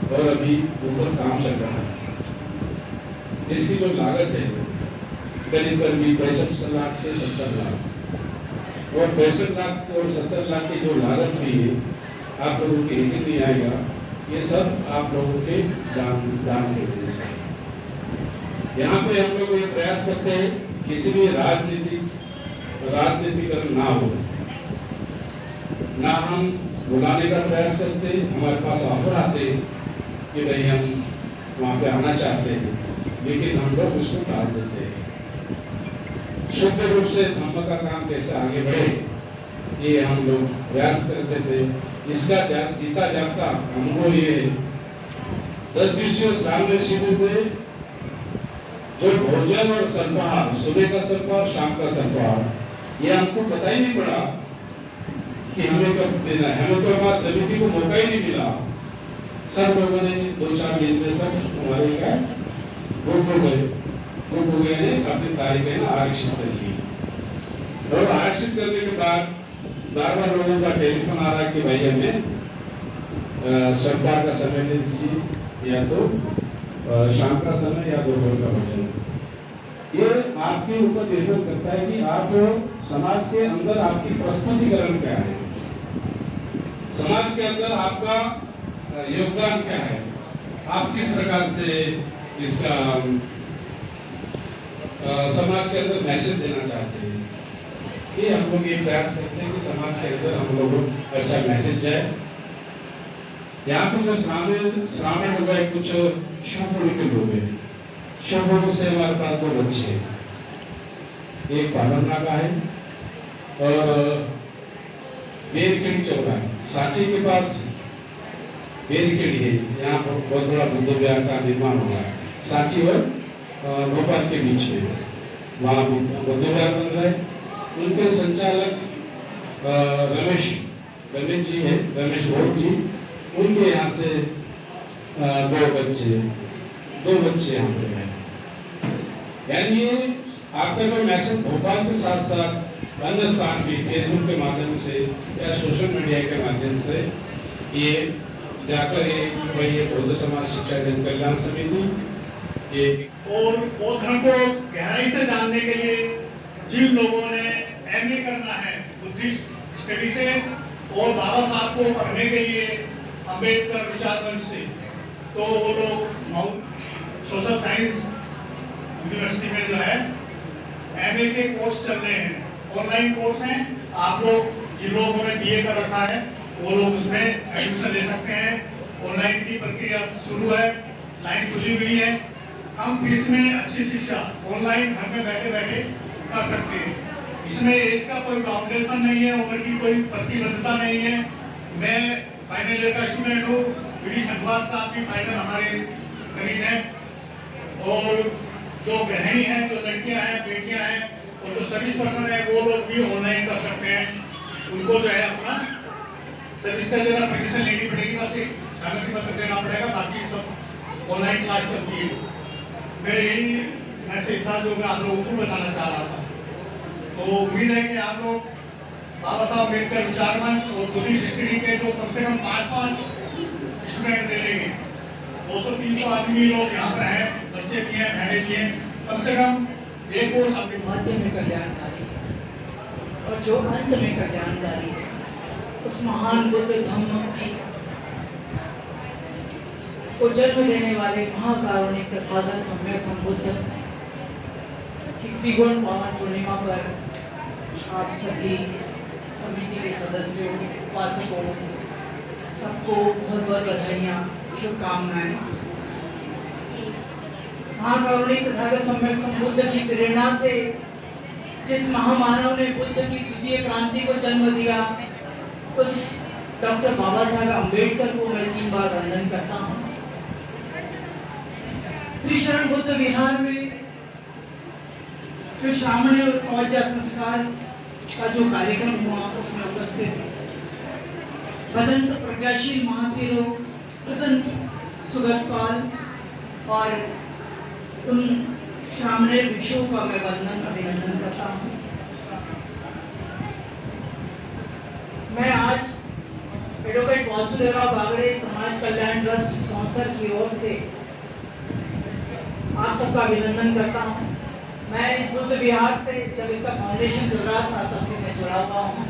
और अभी ऊपर काम चल रहा है। इसकी जो लागत है करीब 65 लाख से 70 लाख, और 65 लाख और 70 लाख की जो लागत हुई है, आप लोगों के यकीन नहीं आएगा, ये सब आप लोगों के दान की वजह से। यहाँ पे हम लोग ये प्रयास करते हैं किसी भी राजनीतिकरण ना हो, ना हम बुलाने का प्रयास करते, हमारे पास ऑफर आते कि भाई हम वहाँ पे आना चाहते हैं, लेकिन हम लोग उसको टाल देते हैं। शुद्ध रूप से धर्म का काम कैसे आगे बढ़े, ये हम लोग प्रयास करते थे। इसका जीता जागता हमको ये 10 दिवसीय श्रावण शिविर में जो भोजन और सल्पाहार, सुबह का सल्पाहार, शाम का सल्पाहार, ये हमको पता ही नहीं पड़ा कि हमें कब देना है। हमें तो हमारी समिति को मौका ही नहीं मिला। सब लोगों ने 2-4 दिन में सब हमारे क्या ग्रुप हो गए ने अपनी तारीखें ना आरक्षित कर ली। और आरक्षित करने के बाद बार लोगों का टेलीफोन आ रहा कि भाई हमें सल्पाहार का समय दे दीजिए, या तो शाम का समय या दोपहर का भोजन। ये आपके ऊपर निर्भर करता है कि आप समाज के अंदर आपकी प्रस्तुतिकरण क्या है, समाज के अंदर आपका योगदान क्या है, आप किस प्रकार से इसका समाज के अंदर मैसेज देना चाहते हैं। ये हम लोग ये प्रयास करते हैं कि समाज के अंदर हम लोग अच्छा मैसेज जाए। यहाँ पे जो श्रावण हो गए, कुछ शिवपुरी के लोग हैं। शिवपुरी से हमारे पास 2 बच्चे, एक पालमना का है और बेरकेड़ी चौराहा, सांची के पास बेरकेड़ी है। यहाँ पर बहुत बड़ा बुद्ध विहार का निर्माण हुआ है, सांची और भोपाल के बीच में, वहाँ बुद्ध विहार बन रहा है। उनके संचालक रमेश जी है, रमेश भोग जी, उनके यहाँ से 2 बच्चे यहाँ पे हैं। यानी ये आपका जो मैसेज भोपाल के साथ साथ अन्य स्थान भी फेसबुक के माध्यम से या सोशल मीडिया के माध्यम से ये जाकर ये बौद्ध समाज शिक्षा जन कल्याण समिति ये और बौद्ध धर्म को गहराई से जानने के लिए जिन लोगों ने एमए करना है बुद्धिस्ट स्टडी से और बाबा साहब को पढ़ने के लिए अंबेडकर विचार मंच से, तो वो लोग माउंट सोशल साइंस यूनिवर्सिटी में जो है एमए के कोर्स चल रहे हैं, ऑनलाइन कोर्स हैं। आप लोग जिन लोगों ने बीए कर रखा है वो लोग उसमें एडमिशन ले सकते हैं। ऑनलाइन की प्रक्रिया शुरू है, लाइन खुली हुई है। हम फीस में अच्छी शिक्षा ऑनलाइन घर में बैठे बैठे कर सकते हैं। इसमें एज का कोई बाउंडेशन नहीं है, उम्र की कोई प्रतिबद्धता नहीं है। मैं फाइनल ईयर का स्टूडेंट हूँ, पीडी संघवार साहब भी फाइनल हमारे करीब हैं, और जो गृहिणी हैं, जो लड़कियां हैं, बेटियां हैं और जो सर्विस पर्सन है वो लोग भी ऑनलाइन कर सकते हैं। उनको जो है अपना सर्विस से लेना परमिशन लेनी पड़ेगी, बस एक सहमति पत्र देना पड़ेगा, बाकी सब ऑनलाइन क्लास चलती है। मेरे यही मैसेज था जो मैं आप लोगों को बताना चाह रहा था। तो उम्मीद है कि आप लोग बाबा साहब अम्बेडकर विचार मंच और बुद्धिस्ट स्टडी के जो कम से कम 5 स्टूडेंट दे लेंगे, 200-300 आदमी लोग यहाँ पर हैं, बच्चे भी हैं, बहने भी हैं, कम से कम एक कोर्स आपके मध्य में कल्याणकारी है और जो अंत में कल्याणकारी है। उस महान बुद्ध धम्म को जन्म देने वाले महाकारुणिक तथागत सम्यक संबुद्ध की त्रिगुण पावन पूर्णिमा पर आप सभी समिति के सदस्यों, उपासकों, सबको बहुत बहुत बधाइयाँ, शुभकामनाएं। महाकारुणिक तथागत सम्यक संबुद्ध की प्रेरणा से जिस महामानव ने बुद्ध की द्वितीय क्रांति को जन्म दिया, उस डॉक्टर बाबा साहब अम्बेडकर को मैं 3 बार वंदन करता हूँ। त्रिशरण बुद्ध विहार में जो श्रावण अवज्ञा संस्कार का जो कार्यक्रम हुआ उसमें उपस्थित भदंत प्रज्ञाशील महातीरों भदंत सुगतपाल और उन श्रावण भिक्षुओं का मैं वंदन अभिनंदन करता हूँ। मैं आज एडवोकेट वासुदेवराव बागड़े समाज कल्याण ट्रस्ट स्पॉन्सर की ओर से आप सबका अभिनंदन करता हूँ। मैं इस बुद्ध विहार से जब इसका फाउंडेशन चल रहा था तब से मैं जुड़ा हुआ हूँ,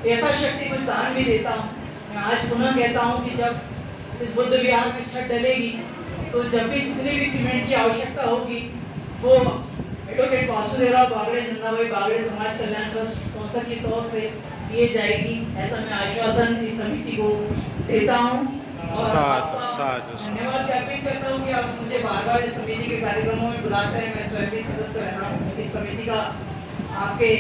यथाशक्ति कुछ दान भी देता हूँ। मैं आज पुनः कहता हूँ कि जब इस बुद्ध विहार में छत डलेगी तो जब भी जितनी भी सीमेंट की आवश्यकता होगी वो एडवोकेट वासुदेवराव बागड़े नंदाभाई बागड़े समाज कल्याण ट्रस्ट संस्था की तौर से दिए जाएगी, ऐसा मैं आश्वासन इस समिति को देता हूँ। और धन्यवाद ज्ञापित करता हूँ कि आप मुझे बार बार इस समिति के कार्यक्रमों में बुलाते हैं। मैं स्वयं भी सदस्य रहा हूँ इस समिति का, आपके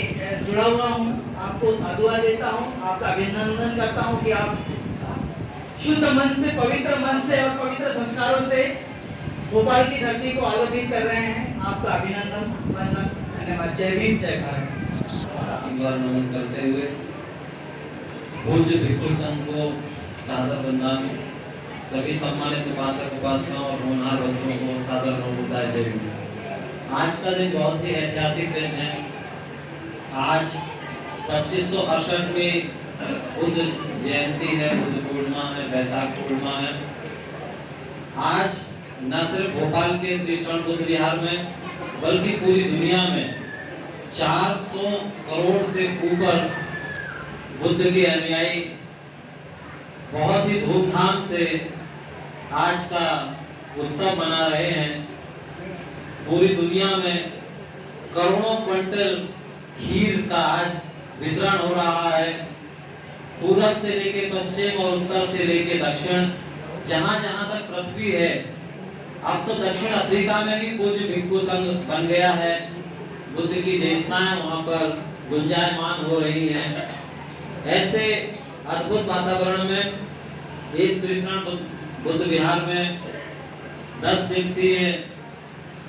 जुड़ा हुआ हूँ, आपको साधुवाद देता हूँ, आपका अभिनंदन करता हूँ कि आप शुद्ध मन से, पवित्र मन से और पवित्र संस्कारों से भोपाल की धरती को आलोकित कर रहे हैं। आपका अभिनंदन, वंदन, धन्यवाद। जय भीम, जय भारत। नमन करते हुए पूज्य भिक्षु संघ को सादर वंदन, सभी सम्मानित उपासक उपासनाओं और होनहार बच्चों को सादर नमोदाय। जय भीम। आज का दिन बहुत ही ऐतिहासिक दिन है। आज 2568वीं बुद्ध जयंती है, बुद्ध पूर्णिमा है, वैशाख पूर्णिमा है। आज न सिर्फ भोपाल के त्रिशरण बुद्ध विहार में बल्कि पूरी दुनिया में 400 करोड़ से ऊपर बुद्ध के अनुयायी बहुत ही धूमधाम से आज का उत्सव मना रहे हैं। पूरी दुनिया में करोड़ों क्विंटल खीर का आज वितरण हो रहा है। पूरब से लेके पश्चिम और उत्तर से लेके दक्षिण, जहां जहां तक पृथ्वी है। अब तो दक्षिण अफ्रीका में भी पूज्य भिक्षु संघ बन गया है। बुद्ध की देशनाएं वहां पर गुंजायमान हो रही हैं। ऐसे अद्भुत वातावरण में इस त्रिशरण बुद्ध विहार में 10 दिवसीय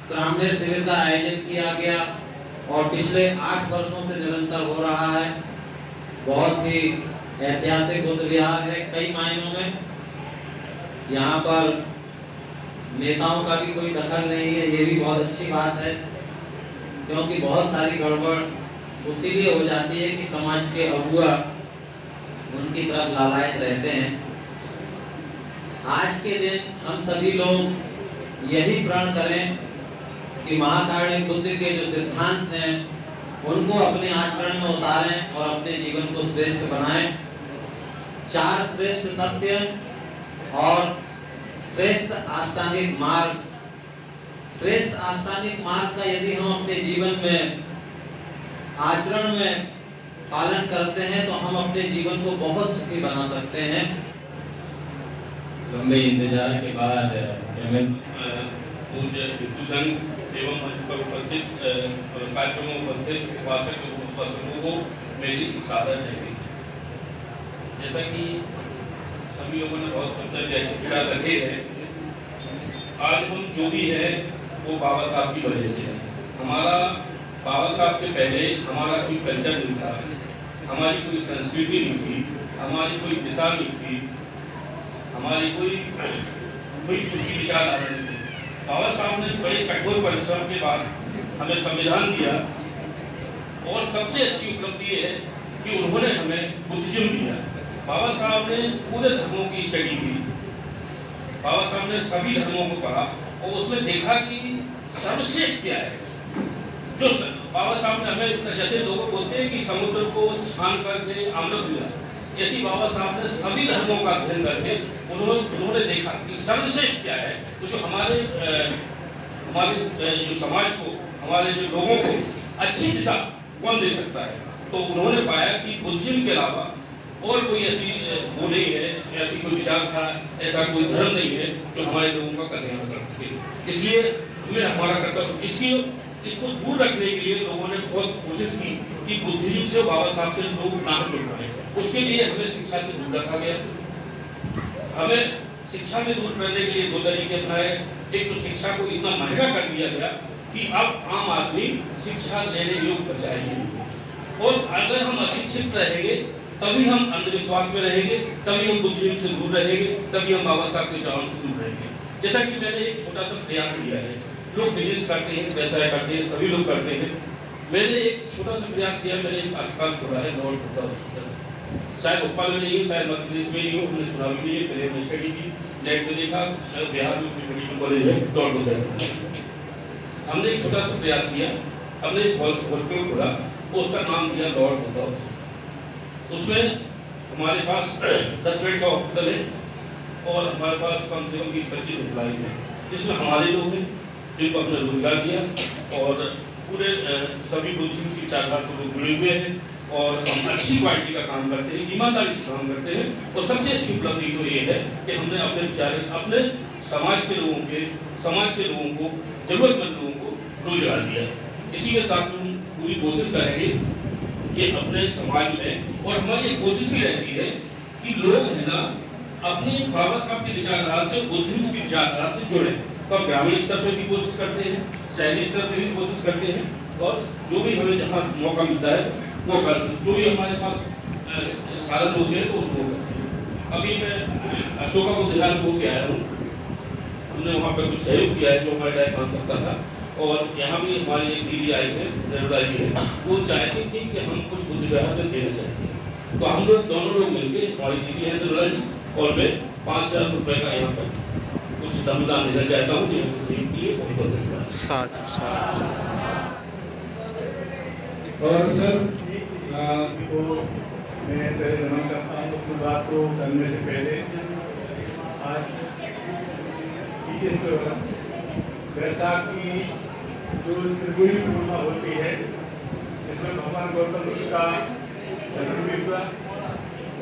श्रामणेर शिविर का आयोजन किया गया और पिछले 8 वर्षों से निरंतर हो रहा है। बहुत ही ऐतिहासिक बुद्ध विहार है कई मायनों में। यहाँ पर नेताओं का भी कोई दखल नहीं है, ये भी बहुत अच्छी बात है, क्योंकि बहुत सारी गड़बड़ उसीलिए हो जाती है कि समाज के अगुआ उनकी तरफ लालायत रहते हैं। आज के दिन हम सभी लोग यही प्रण करें कि महाकारुणिक बुद्ध के जो सिद्धांत हैं उनको अपने आचरण में उतारें और अपने जीवन को श्रेष्ठ बनाएं। 4 श्रेष्ठ सत्य और श्रेष्ठ अष्टांगिक मार्ग। श्रेष्ठ अष्टांगिक मार्ग का यदि हम अपने जीवन में आचरण में पालन करते हैं तो हम अपने जीवन को बहुत सुखी बना सकते हैं। लंबे इंतजार के बाद पूज्य भिक्षु संघ एवं मंच पर उपस्थित कार्यक्रम में उपस्थित उपासकों को मेरी सादर जय भीम। जैसा कि सभी लोगों ने बहुत सुंदर जैसे विचार रखे हैं, आज हम जो भी है वो बाबा साहब की वजह से है। हमारा बाबा साहब के पहले हमारा कोई कल्चर नहीं था, हमारी कोई संस्कृति नहीं थी, हमारी कोई दिशा नहीं थी, हमारी कोई विचारधारा नहीं थी। बाबा साहब ने बड़े कठोर परिश्रम के बाद हमें संविधान दिया और सबसे अच्छी उपलब्धि ये है कि उन्होंने हमें बुद्धिज्म दिया। बाबा साहब ने पूरे धर्मों की स्टडी की। बाबा साहब ने सभी धर्मों को पढ़ा और उसमें देखा कि सर्वश्रेष्ठ क्या है। जो बाबा साहब ने हमें, जैसे लोग बोलते हैं कि समुद्र को छान करके अमृत मिला, ऐसी बाबा साहब ने सभी धर्मों का अध्ययन करके उन्होंने देखा कि सर्वश्रेष्ठ क्या है। तो जो हमारे जो समाज को, हमारे जो लोगों को अच्छी दिशा कौन दे सकता है, तो उन्होंने पाया कि बुद्धिज्म के अलावा और कोई ऐसी वो नहीं है, ऐसी कोई विचारधारा, ऐसा कोई धर्म नहीं है जो हमारे लोगों का कल्याण कर सके। इसलिए हमें हमारा कर्तव्य इसको दूर रखने के लिए लोगों ने बहुत कोशिश की कि बुद्धिज्म से, बाबा साहब से लोग ना जुड़ पाए। उसके लिए हमें शिक्षा से दूर रखा गया। हमें शिक्षा से दूर करने के लिए 2 तरीके अपनाए। एक तो शिक्षा को इतना महंगा कर दिया गया कि अब आम आदमी शिक्षा लेने योग्य बचा ही नहीं। और अगर हम अशिक्षित रहेंगे तभी हम अंधविश्वास में रहेंगे, तभी हम बुद्धिज्म से दूर रहेंगे, तभी हम बाबा साहब के चरण से दूर रहेंगे। जैसा कि मैंने एक छोटा सा प्रयास किया है, लोग बिजनेस करते हैं, व्यवसाय करते हैं, सभी लोग करते हैं। मैंने एक छोटा सा प्रयास किया, मैंने एक अस्पताल खोला है, नॉर्थ हॉस्पिटल। शायद भोपाल में नहीं हो, शायद मध्य प्रदेश में नहीं हो, हमने सुना भी नहीं है। पहले हमने स्टडी की, नेट में देखा, बिहार में कोई मेडिकल कॉलेज है, नॉर्थ हॉस्पिटल। हमने एक छोटा सा प्रयास किया, हमने एक हॉस्पिटल खोला, उसका नाम दिया नॉर्थ हॉस्पिटल। उसमें हमारे पास 10 बेड का हॉस्पिटल है और हमारे पास कम से कम 20-25 एम्प्लॉय हैं, जिसमें हमारे लोग हैं जिनको अपने रोजगार दिया और पूरे सभी पोजीशन की 4-5 लोग जुड़े हुए हैं और हम अच्छी क्वालिटी का काम करते हैं, ईमानदारी से काम करते हैं। और सबसे अच्छी उपलब्धि तो ये है कि हमने अपने समाज के लोगों को जरूरतमंद लोगों को रोजगार दिया। इसी के साथ हम पूरी कोशिश करेंगे कि अपने समाज में, और हमारी एक कोशिश भी रहती है कि लोग है ना अपने बाबा साहब की विचारधारा से, बुद्धिज्म की विचारधारा से जुड़े। तो हम ग्रामीण स्तर पर भी कोशिश करते हैं, शहरी स्तर पर भी कोशिश करते हैं और जो भी हमें जहाँ मौका मिलता है वो कर, जो भी हमारे पास साधन होते हैं तो उसको करते हैं। अभी मैं अशोका को देहात हो के आया हूँ, हमने वहाँ पर कुछ सहयोग किया है जो हमारे लायक काम करता था। और यहाँ भी हमारी एक दीदी आई है, नर्मदा जी है, वो चाहती थी कि हम कुछ बुद्ध विहार में देना चाहते हैं। तो हम लोग दोनों लोग मिलकर, हमारी दीदी है नर्मदा जी और मैं 5000 रुपये का यहाँ पर कुछ दान देना चाहता हूँ। सहयोग के लिए बहुत बहुत धन्यवाद। और सर को मैं पहले नमन करता हूँ अपनी बात को करने से पहले। आज की इस वैशाख की जो त्रिगुणी पूर्णिमा होती है, जिसमें भगवान गौतम बुद्ध का जन्म भी हुआ,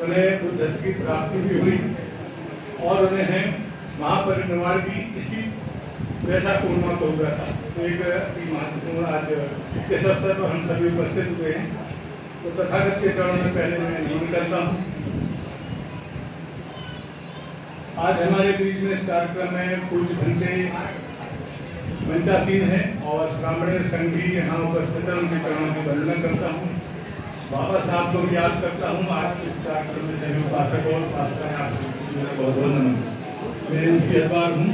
उन्हें बुद्धत्व की प्राप्ति भी हुई और उन्हें महापरिनिर्वाण भी इसी वैशाख पूर्णिमा को हुआ था। तो एक महत्वपूर्ण आज इस अवसर पर हम सभी उपस्थित हुए हैं। तो तथागत के चरणों में पहले मैं नमन करता हूँ। आज हमारे बीच में इस कार्यक्रम में पूज्य भंते मंचासीन है और ब्राह्मण संघ भी यहाँ उपस्थित है, उनके चरणों की वंदना करता हूँ। बाबा साहब को भी याद करता हूँ। आज इस कार्यक्रम में सभी उपासक और उपासनाएं आप सबको मेरा बहुत बहुत नमन। मैं उसकी अखबार हूँ,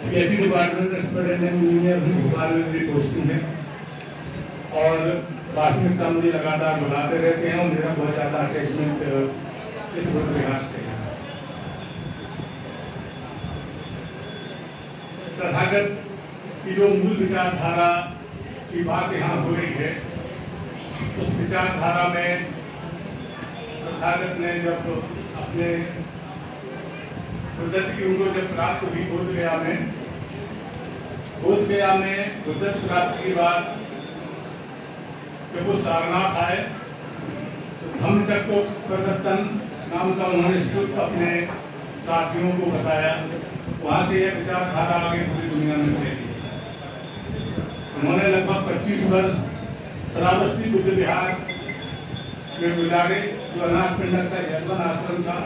पीएचडी डिपार्टमेंट में सुपरिटेंडेंट इंजीनियर हूँ, भोपाल में मेरी पोस्टिंग है और वास्तविक सामने लगातार बुलाते रहते हैं और मेरा बहुत ज़्यादा अटैचमेंट इस बुद्ध विहार से है। तथागत की जो मूल विचारधारा की बात यहाँ हो रही है, उस विचारधारा में तथागत ने जब अपने बुद्धत्व की उनको जब प्राप्त हुई बोधगया में बुद्धत्व प्राप्ति के बाद जब वो सारनाथ आए तो धम्मचक्र प्रवर्तन नाम का उन्होंने सूत्र अपने साथियों को बताया। वहां से यह विचारधारा आगे पूरी दुनिया में फैली। उन्होंने लगभग 25 वर्ष श्रावस्ती बुद्ध विहार में गुजारे, जो अनाथ पिंडक का यजमान आश्रम था।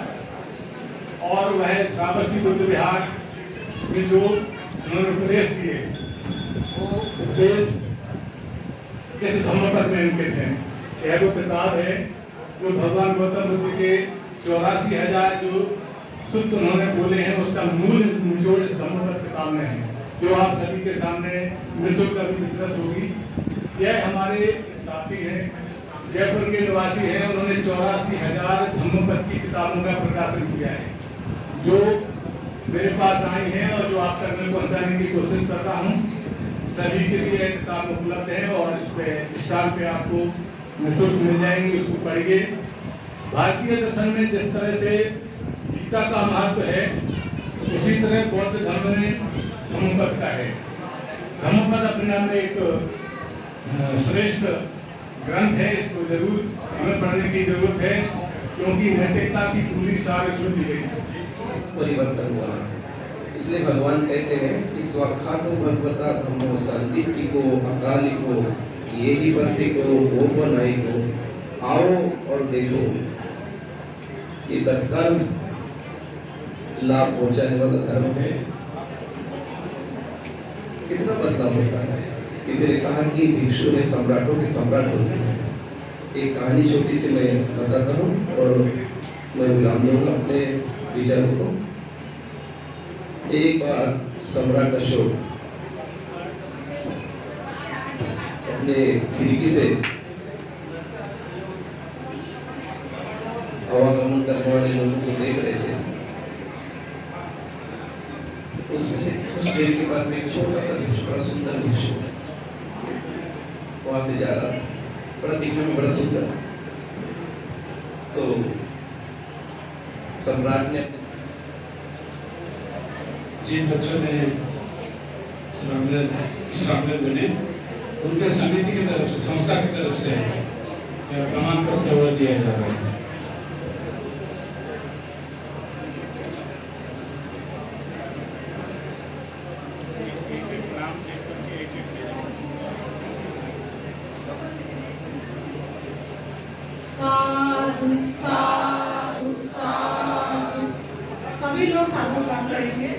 और वह श्रावस्ती बुद्ध विहार में जो उन्होंने उपदेश दिए, वो उपदेश इस धम्मपद में उनके थे। यह वो किताब है जो भगवान गौतम बुद्ध के 84,000 जो सूत्र उन्होंने बोले हैं, उसका मूल निचोड़ इस धम्मपद किताब में है, जो आप सभी के सामने निःशुल्क अभी वितरित होगी। यह हमारे साथी हैं, जयपुर के निवासी हैं, उन्होंने 84,000 धम्मपद की किताबों का प्रकाशन किया है, जो मेरे पास आई हैं और जो आप तक मैं पहुंचाने की कोशिश कर रहा हूं। सभी के लिए किताब उपलब्ध है और इस पे स्टॉल पे आपको निःशुल्क मिल जाएंगे, उसको पढ़िए। भारतीय दर्शन में जिस तरह से गीता का महत्व है, उसी तरह बौद्ध धर्म में धम्मपद का है। धम्मपद अपने आप में एक श्रेष्ठ ग्रंथ है, इसको जरूर हमें पढ़ने की जरूरत है, क्योंकि नैतिकता की पूरी सार इसमें दी गई। परिवर्तन हुआ, इसलिए भगवान कहते हैं कि स्वाख्यातो भगवता धम्मो संदिग्धि को अकाली को ये ही बस्ती को वो बनाई को आओ और देखो। ये तत्काल लाभ पहुंचाने वाला धर्म है। कितना बदलाव होता है। किसी ने कहा कि भिक्षु ने सम्राटों के सम्राट होते हैं। एक कहानी छोटी सी मैं बताता हूँ और मैं विराम दूंगा अपने विचारों को। एक बार सम्राट अशोक अपने खिड़की से आवागमन करने वाले लोगों को देख रहे थे। उसमें से कुछ देर के बाद में एक छोटा सा भिक्षु, बड़ा सुंदर भिक्षु वहां से जा रहा था, बड़ा दिखने में बड़ा सुंदर। तो सम्राट ने जिन बच्चों ने सामने बने उनके समिति की तरफ से, संस्था की तरफ से प्रमाण पत्र वो दिया जा रहा है। साधु साधु साधु। सभी लोग साधु काम करेंगे।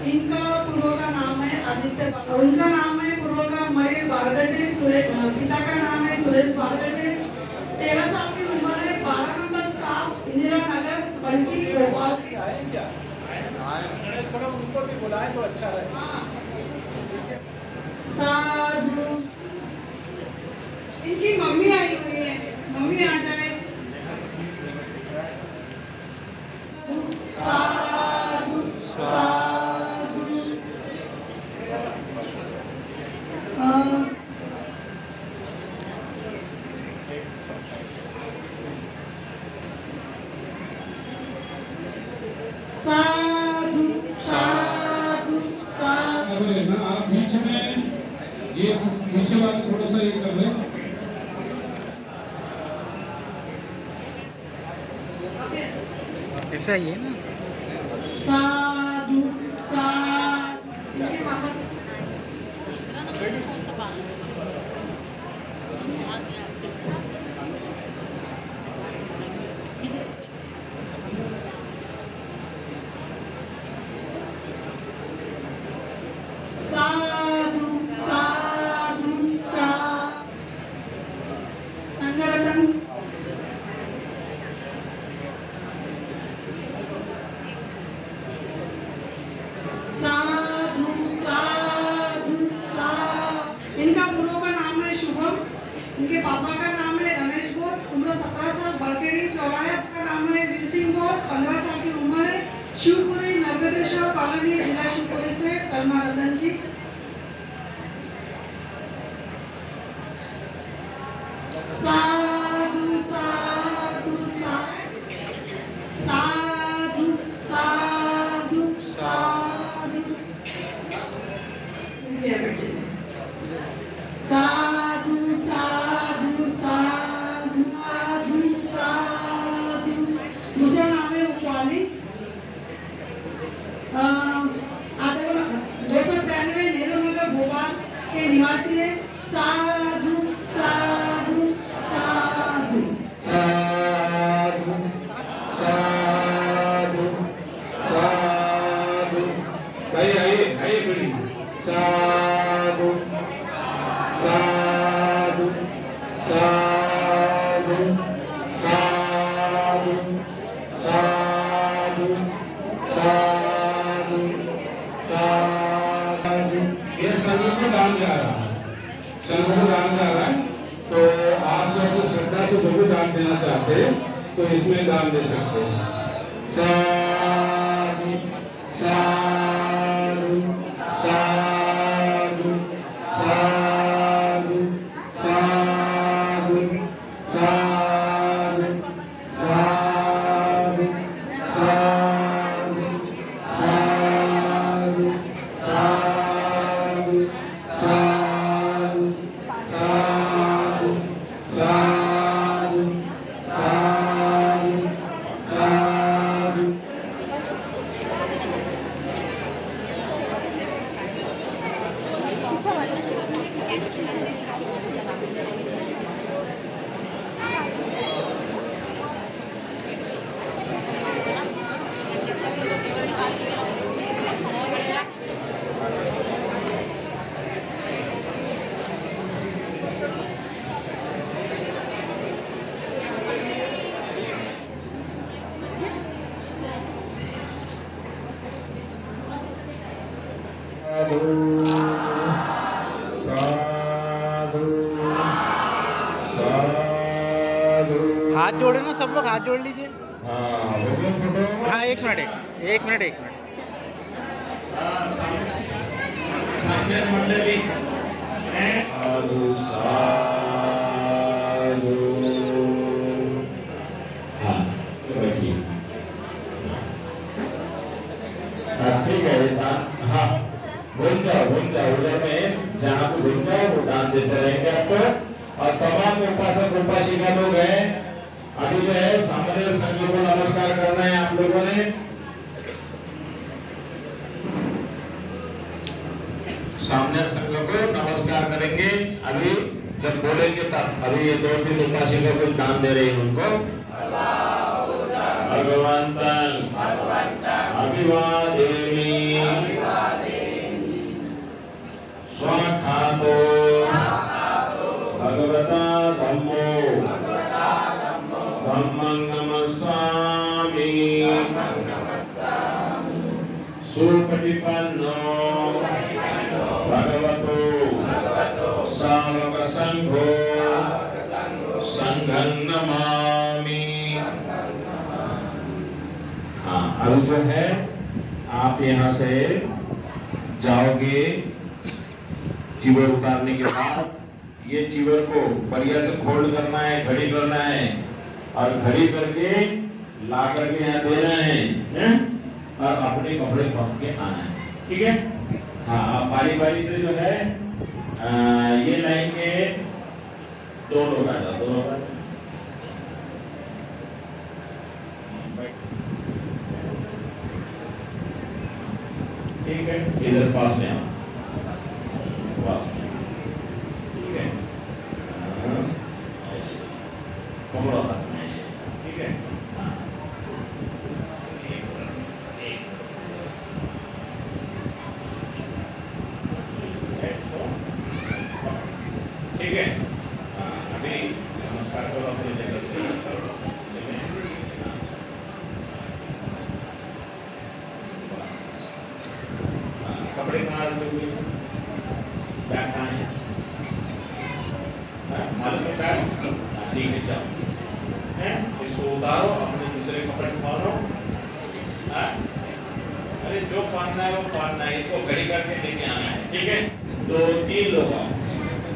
इनका पूर्व का नाम है आदित्य, उनका नाम है पूर्व का मयूर बारगजे, पिता का नाम है सुरेश बारगजे। 13 साल की उम्र है, 12 नंबर स्टाफ, इंदिरा नगर, बल्कि भोपाल की। थोड़ा उनको भी बुलाए तो अच्छा है। साधु। इनकी मम्मी आई हुई है, मम्मी आ जाए। साधु साधु। साधु साधु साधु। आप बीच में ये पीछे वाले थोड़ा सा ये कर रहे हैं। ऐसा ही है ना। साधु साधु। साधु साधु साधु। संगठन साधु साधु साधु। इनका पूर्व का नाम है शुभम, इनके पापा का नाम है रमेश बोध, उम्र 17 साल, बड़केड़ी चौराहे का नाम है वीर सिंह बोध, 15 साल की उम्र है, शिवपुरी नर्मदेश्वर कॉलोनी, जिला शिवपुरी से कर्मानंदन जी। साधु साधु साधु साधु साधु साधु। साधु साधु साधु साधु साधु। दूसरा नाम है उपवाली, 293 नेहरू नगर भोपाल के निवासी है। साधु साधु साधु साधु साधु साधु। आइए बड़ी। साधु साधु साधु साधु साधु साधु साधु। ये संघ को दान जा रहा है, संघ को दान जा रहा है। तो आप जो अपनी श्रद्धा से जो भी दान देना चाहते हैं तो इसमें दान दे सकते हैं। साधु साधु साधु साधु साधु साधु साधु साधु साधु साधु साधु साधु साधु साधु साधु। हाथ जोड़े ना सब लोग, हाथ जोड़ लीजिए। हाँ एक मिनट। सामने मंडली साधु साधु। हाँ बैठिए। ठीक है, दान, हाँ घूम जाओ उधर में जहाँ पे घूम जाओ वो दान देते रहेंगे आपको। और तमाम उपासक उपासिका लोग हैं, अभी जो है सामने संघ को नमस्कार करना है आप लोगों ने। सामने संघ को नमस्कार करेंगे अभी जब बोलेंगे तब। अभी ये 2-3 उपासिका कुछ दान दे रहे हैं उनको। भगवंतन अभिवादेमि स्वाखातो भगवता धम्मो धम्मं नमस्सामि सुपटिपन्नो भगवतो सावक संघो संघं नमामि। हाँ, अभी जो है आप यहाँ से जाओगे, चीवर उतारने के बाद ये चीवर को बढ़िया से फोल्ड करना है, घड़ी करना है और घड़ी करके ला करके यहाँ देना है और अपने कपड़े पहन के आना है, ठीक है। हाँ, आप बारी बारी से जो है ये लाइन के दोनों का ठीक है, इधर पास में आओ, पास में, ठीक है, पकड़ो हाथ में, ठीक है। ठीक है, अभी नमस्कार करो अपनी जगह से। कपड़े कहाँ रखे हुए, बैग कहाँ है, मालूम है बैग, ठीक है जाओ, इसको उतारो, अपने दूसरे कपड़े पहनो। अरे जो पहनना है वो पहनना है, इसको घड़ी करके लेके आना है, ठीक है। 2-3 लोग आओ,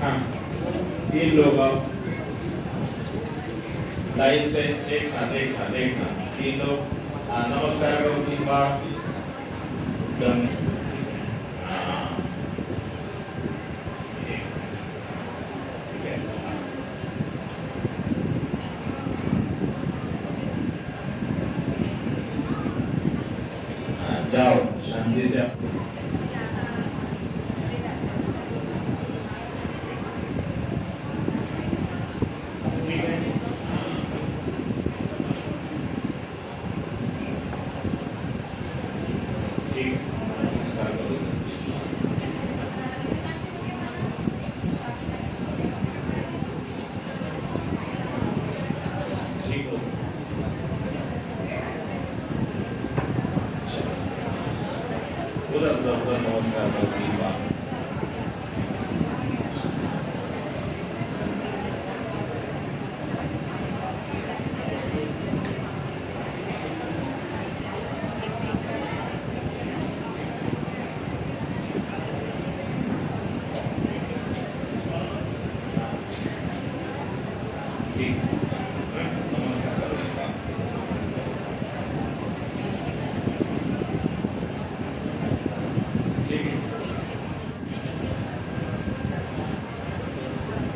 हाँ 3 लोग आओ लाइन से, एक साथ 3 लोग। नमस्कार करो 3 बार। जाओ शांति से। नमस्कार करो 3 बार।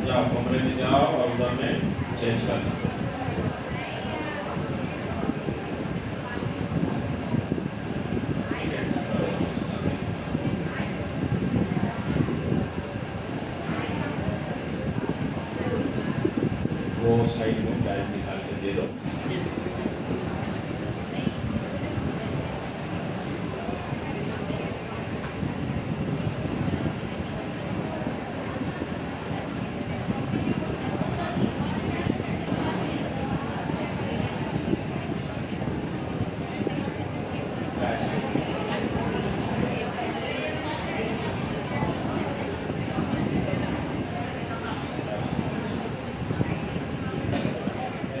जाओ कमरे में जाओ और उधर में चेंज करना। वो साइड में टाइम निकाल के दे दो।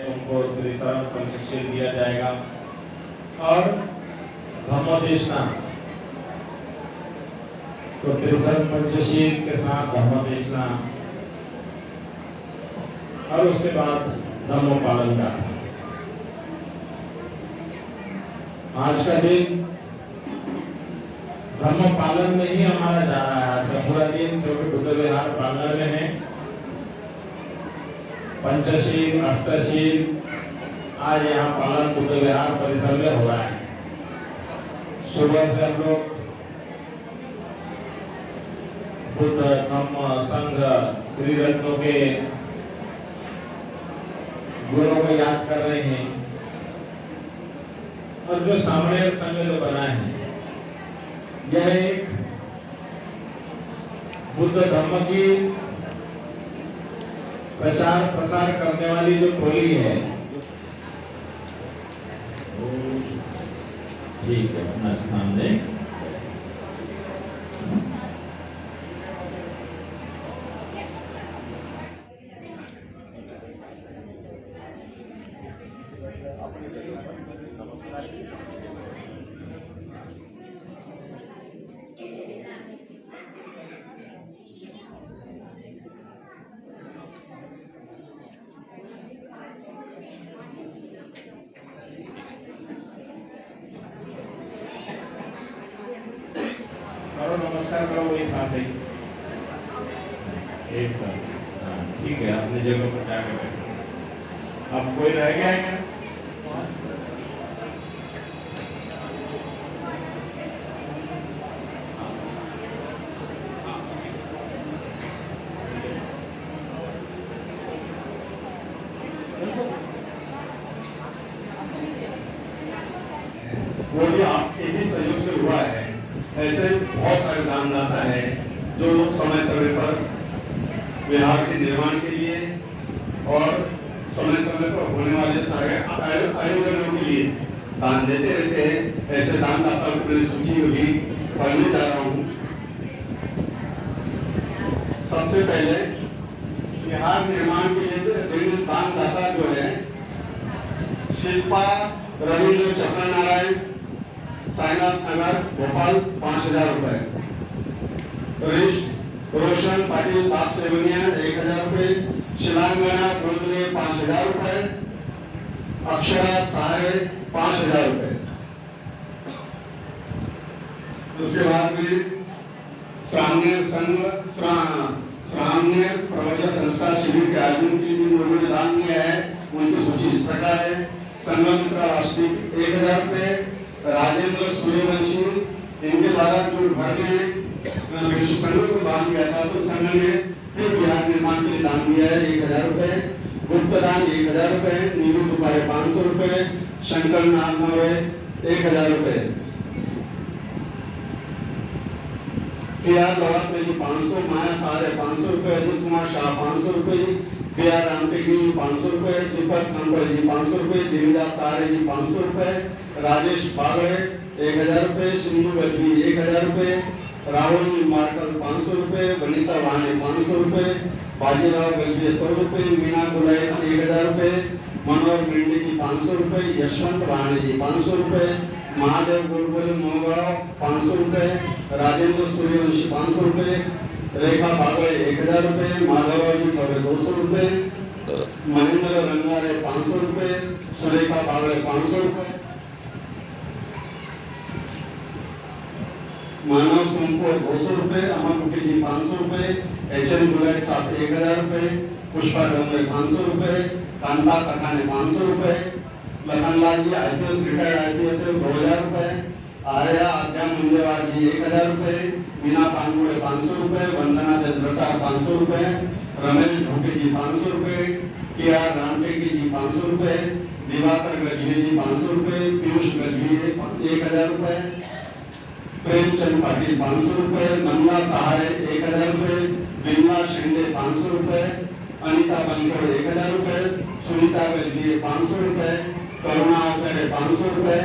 उनको त्रिशरण पंचशील दिया जाएगा और धम्मदेशना, तो त्रिशरण पंचशील के साथ धम्मदेशना और उसके बाद धम्मोपालन का। आज का दिन धर्म पालन में ही हमारा जा रहा है। आज का पूरा दिन जो कि बुद्ध विहार प्रांगण में है, पंचशील अष्टशील आज यहाँ पालन बुद्ध विहार परिसर में हो रहा है। सुबह से हम लोग बुद्ध धम्म संघ त्रिरत्नों के गुणों को याद कर रहे हैं और जो सामने संघ जो बना है यह एक बुद्ध धर्म की प्रचार प्रसार करने वाली जो टोली है, ठीक है, अपना स्थान दें। करो नमस्कार करो वही साथ ही एक साथ। हाँ ठीक है, अपनी जगह पर जाकर बैठो। अब कोई रह गया है क्या? वो भी आपके ही सहयोग से हुआ है। ऐसे बहुत सारे दानदाता है जो समय समय पर विहार के निर्माण के लिए और समय समय पर होने वाले सारे आयोजनों के लिए दान देते रहते हैं। ऐसे दानदाताओं की सूची भी पढ़ने जा रहा हूँ। सबसे पहले विहार निर्माण के लिए दानदाता जो है शिल्पा रविंद्र चक्र नारायण, साईनाथ नगर भोपाल 5000 रुपए। रोशन पाटिल बाग सेवनिया 1000 रुपए। शिलांगना गोदले 5000 रुपए। अक्षरा सहारे 5000 रुपए। उसके बाद भी सामने संघ सामने प्रवचन संस्कार शिविर के आयोजन के लिए लोगों ने दान किया है, उनकी सूची इस प्रकार है। संगमित्रा वास्तविक 1000 रुपए। राजेंद्र सूर्यवंशी, इनके द्वारा जो घर में विश्व संघ को दान दिया था तो संघ ने फिर विहार निर्माण के लिए दान दिया है 1000 रुपए। गुप्त दान 1000 रुपए। नीरू दुपारे 500 रुपए। शंकर नाथ नवे 1000 रुपए। लवात्रे जी 500। माया सारे 500 रुपए। अजित कुमार शाह 500 रुपए। बिहार रामटेगी 500 रुपए। दीपक खानपर जी 500 रुपए। देवीदास सारे जी 500 रुपए। राजेश बागड़े 1000 रुपए। सिंधु गजबी 1000 रुपए। राहुल मार्कल 500 रुपए। वनिता वाणे 500 रुपए। बाजीराव गजबी 100 रुपए। मीना गुलाई 1000 रुपए। मनोहर मेंढे जी 500 रुपए। यशवंत वाणे जी 500 रुपए। महादेव गुलगुले मोगांव 500 रुपए। राजेंद्र सूर्यवंशी 500 रुपए। रेखा बागड़े 1000 रुपए। माधवराव जी थोड़े 200 रुपए। महेंद्र रंगारे 500 रुपए। सुरेखा बागड़े 500 रुपए। मानव सोमपुर 200 रुपए। अमर मुखी जी 500 रुपए। एचएन गुलाय साहब 1000 रुपए। पुष्पा डोंगरे 500 रुपए। कांता तकाने 500 रुपए। लखनलाल जी आईपीएस रिटायर्ड आईपीएस 2000 रुपए। आर्या आद्या मुंजेवार जी 1000 रुपए। मीना पानगुड़े 500 रुपए। वंदना जजरतार 500 रुपए। रमेश ढोके जी 500 रुपए। केआर रामटेगी जी 500 रुपए। दिवाकर गजबी जी 500 रुपए। पीयूष गजबी 1000 रुपए। प्रेमचंद पाटिल 500 रुपए। मंगला सहारे 1000 रुपए। बिमला शिंदे 500 रुपए। अनिता बंसोड़ 1000 रुपए। सुनीता गजबी 500 रुपए। करुणा अवतरे 500 रुपए।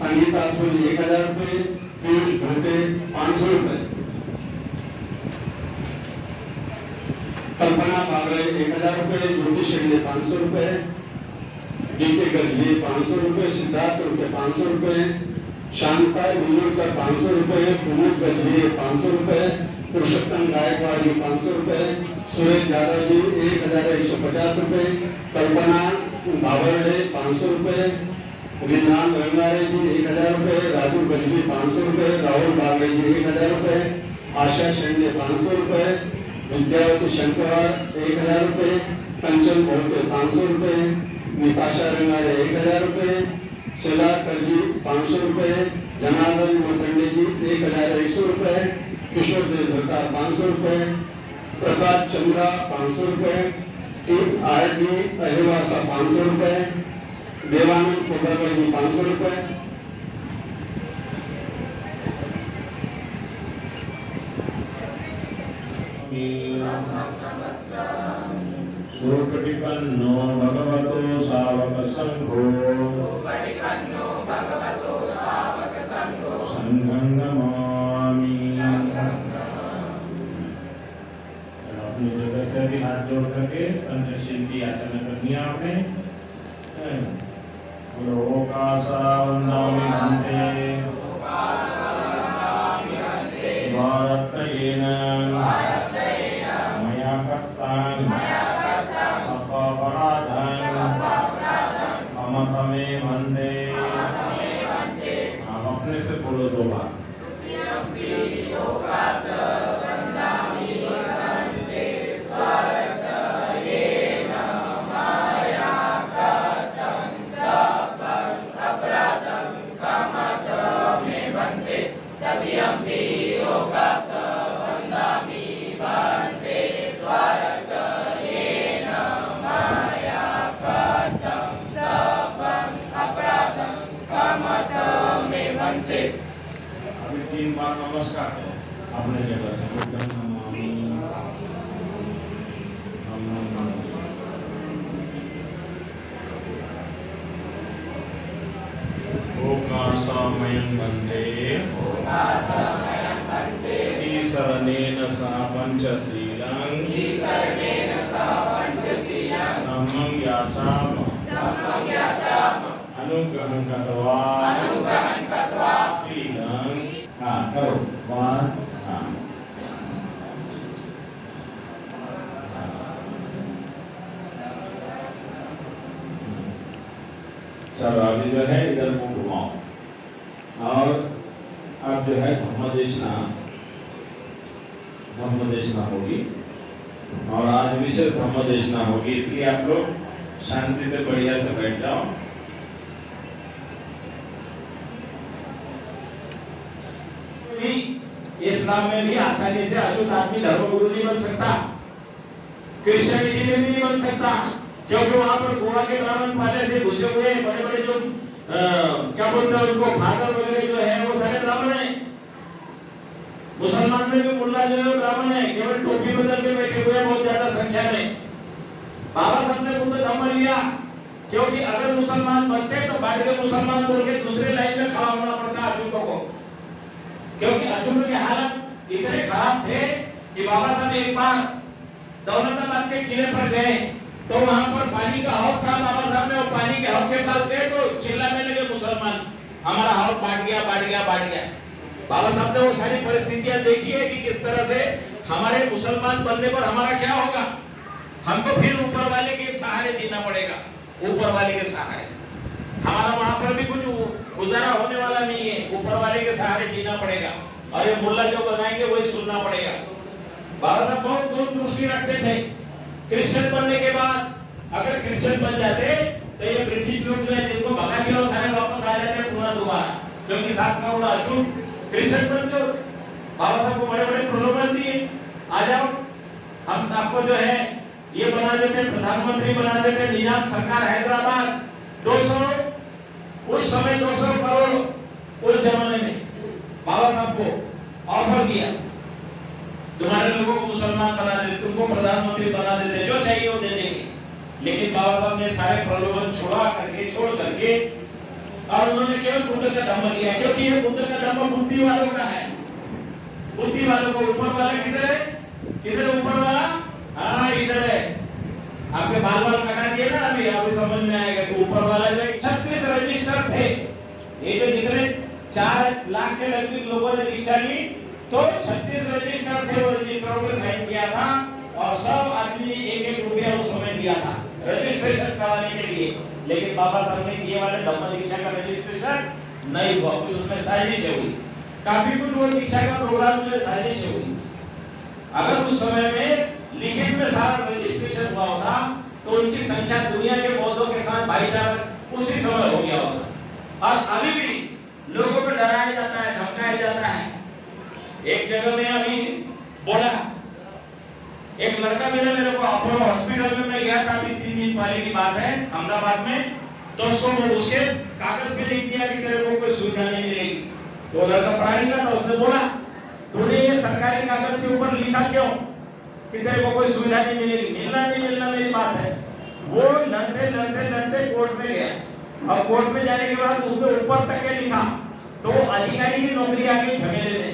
संगीता सोनी 1000 रुपए। पीयूष भोटे 500 रुपए। कल्पना बागड़े 1000 रुपए। ज्योति शिंदे 500 रुपए। डीके गजबी 500 रुपए। सिद्धार्थ रुपए 500 रुपए। शांता विनोदकर 500 रुपए। कुमुद गजबी 500 रुपए। पुरुषोत्तम गायकवाड़ जी 500 रुपए। सुरेश यादव जी 1150 रुपए। कल्पना धावरडे 500 रुपए। गिरनाम रंगारे जी 1000 रुपए, राजू गजबी 500 रुपए, राहुल बागड़े जी 1000 रुपए, आशा शेंडे 500 रुपए, विद्यावती शंकरवार 1000 रुपए, कंचन बोलते 500 रुपए, निताशा रंगारे 1000 रुपए, शिला करजी 500 रुपए, जनार्दन मकंडे जी 1100 रुपए, किशोर देवभरता 500 रुपए, प्रकाश चंद्रा 500 रुपए, आरडी अहिवासा 500 रुपए, देवानंद कोडागर जी 500 रुपए, सुपटिपन्नो भगवतो सावक संघो संघं नमामि। अपनी जगह से भी हाथ जोड़ करके पंचशील की याचना करनी है आपने। लोकासा वंदामि हन्ते भारतेन मया कर्तां अपराधं अमतमे वन्दे। आप अपने से बोलो 2 बार। अभी 3 बार नमस्कार करो अपने जगह से। बुद्धं नमामि, धम्मं नमामि। ओकासामयं वन्दे ईशरणेन सह पंचशीलं धम्मं याचामि अनुग्रहं कृत्वा शीलं। हाँ करो 1 हाँ। चलो अभी जो है इधर को घुमाओ और अब जो है धम्म देशना होगी और आज विशेष धम्म देशना होगी, इसलिए आप लोग शांति से बढ़िया से बैठ जाओ। इस्लाम में भी आसानी से अशुद्ध आदमी धर्मगुरु नहीं बन सकता, क्रिश्चियनिटी में भी नहीं बन सकता, क्योंकि वहां पर गोवा के ब्राह्मण पहले से घुसे हुए बड़े बड़े जो क्या बोलते हैं उनको फादर वगैरह जो है वो सारे ब्राह्मण हैं। मुसलमान में भी मुल्ला जो है ब्राह्मण है, केवल टोपी बदल के बैठे हुए हैं बहुत ज्यादा संख्या में। बाबा साहब ने बुद्ध धम्म लिया क्योंकि अगर मुसलमान बनते तो बाहर के मुसलमान बोल के दूसरे लाइन में खड़ा होना पड़ता अशुद्धों को, क्योंकि अशुद्ध के हालत इतने खराब थे कि बाबा साहब एक बार दौलताबाद के किले पर गए तो वहां पर पानी का हौद था। बाबा साहब ने वो पानी के हौद के पास गए तो चिल्लाने लगे मुसलमान, हमारा हौद बांट गया बांट गया बांट गया। बाबा साहब ने वो सारी परिस्थितियां देखी है कि किस तरह से हमारे मुसलमान बनने पर हमारा क्या होगा। हमको फिर ऊपर वाले के सहारे जीना पड़ेगा, ऊपर वाले के सहारे। हमारा वहां पर भी कुछ गुजारा होने वाला नहीं है, ऊपर वाले के सहारे जीना पड़ेगा और ये मुल्ला जो बनाएंगे वही सुनना पड़ेगा। बाबा साहब बहुत दूरदृष्टि रखते थे। क्रिश्चियन बनने के बाद अगर क्रिश्चियन बन जाते तो ये ब्रिटिश लोग जो है जिनको भगा दिया वो सारे वापस आ जाते पुनः दोबारा, क्योंकि साथ में उड़ा अशुद्ध क्रिश्चियन बन जो बाबा साहब को बड़े बड़े प्रलोभन दिए, आ जाओ हम आपको जो है ये बना देते, प्रधानमंत्री बना देते। निजाम सरकार हैदराबाद 200 उस समय 200 करोड़ उस जमाने में बाबा साहब को ऑफर किया, तुम्हारे लोगों को मुसलमान बना देते, तुमको प्रधानमंत्री बना देते, जो चाहिए वो दे देंगे। लेकिन बाबा साहब ने सारे प्रलोभन छोड़ करके और उन्होंने केवल बुद्ध का धम्म लिया, क्योंकि ये बुद्ध का धम्म बुद्धि वालों का है। बुद्धि वालों को ऊपर वाला किधर है, किधर ऊपर वाला, हाँ इधर है। आपके बाल कटा दिए ना अभी समझ में आएगा कि ऊपर वाला जो 36 रजिस्टर थे। ये जो जितने 4 लाख के लगभग लोगों ने दीक्षा ली तो 36 रजिस्टर थे, वो रजिस्टरों पे साइन किया था और सब आदमी ने 1-1 रुपया उस समय दिया था रजिस्ट्रेशन कराने के लिए। लेकिन बाबा साहब ने किए वाले धम्म दीक्षा का रजिस्ट्रेशन नहीं हुआ, कुछ उसमें साजिश हुई, काफी कुछ वो दीक्षा का प्रोग्राम जो साजिश हुई। अगर उस समय में लिखित में सारा रजिस्ट्रेशन हुआ होता तो उनकी संख्या दुनिया के बौद्धों के साथ भाईचारा उसी समय हो गया होता। और अभी भी लोगों को डराया जाता है, धमकाया जाता है। एक जगह में अभी बोला, एक लड़का मिला मेरे को अपोलो हॉस्पिटल में, मैं गया था अभी 3 दिन पहले की बात है अहमदाबाद में, तो उसको वो उसके कागज पे लिख दिया कि तेरे को कोई सुविधा नहीं मिलेगी। तो लड़का पढ़ा लिखा था, उसने बोला तूने ये सरकारी कागज के ऊपर लिखा क्यों कि तेरे को कोई सुविधा नहीं मिलेगी? मिलना नहीं मिलना मेरी बात है। वो लड़ते लड़ते लड़ते कोर्ट में गया और कोर्ट में जाने के बाद उसके ऊपर तक के लिखा तो अधिकारी की नौकरी आ गई झमेले में।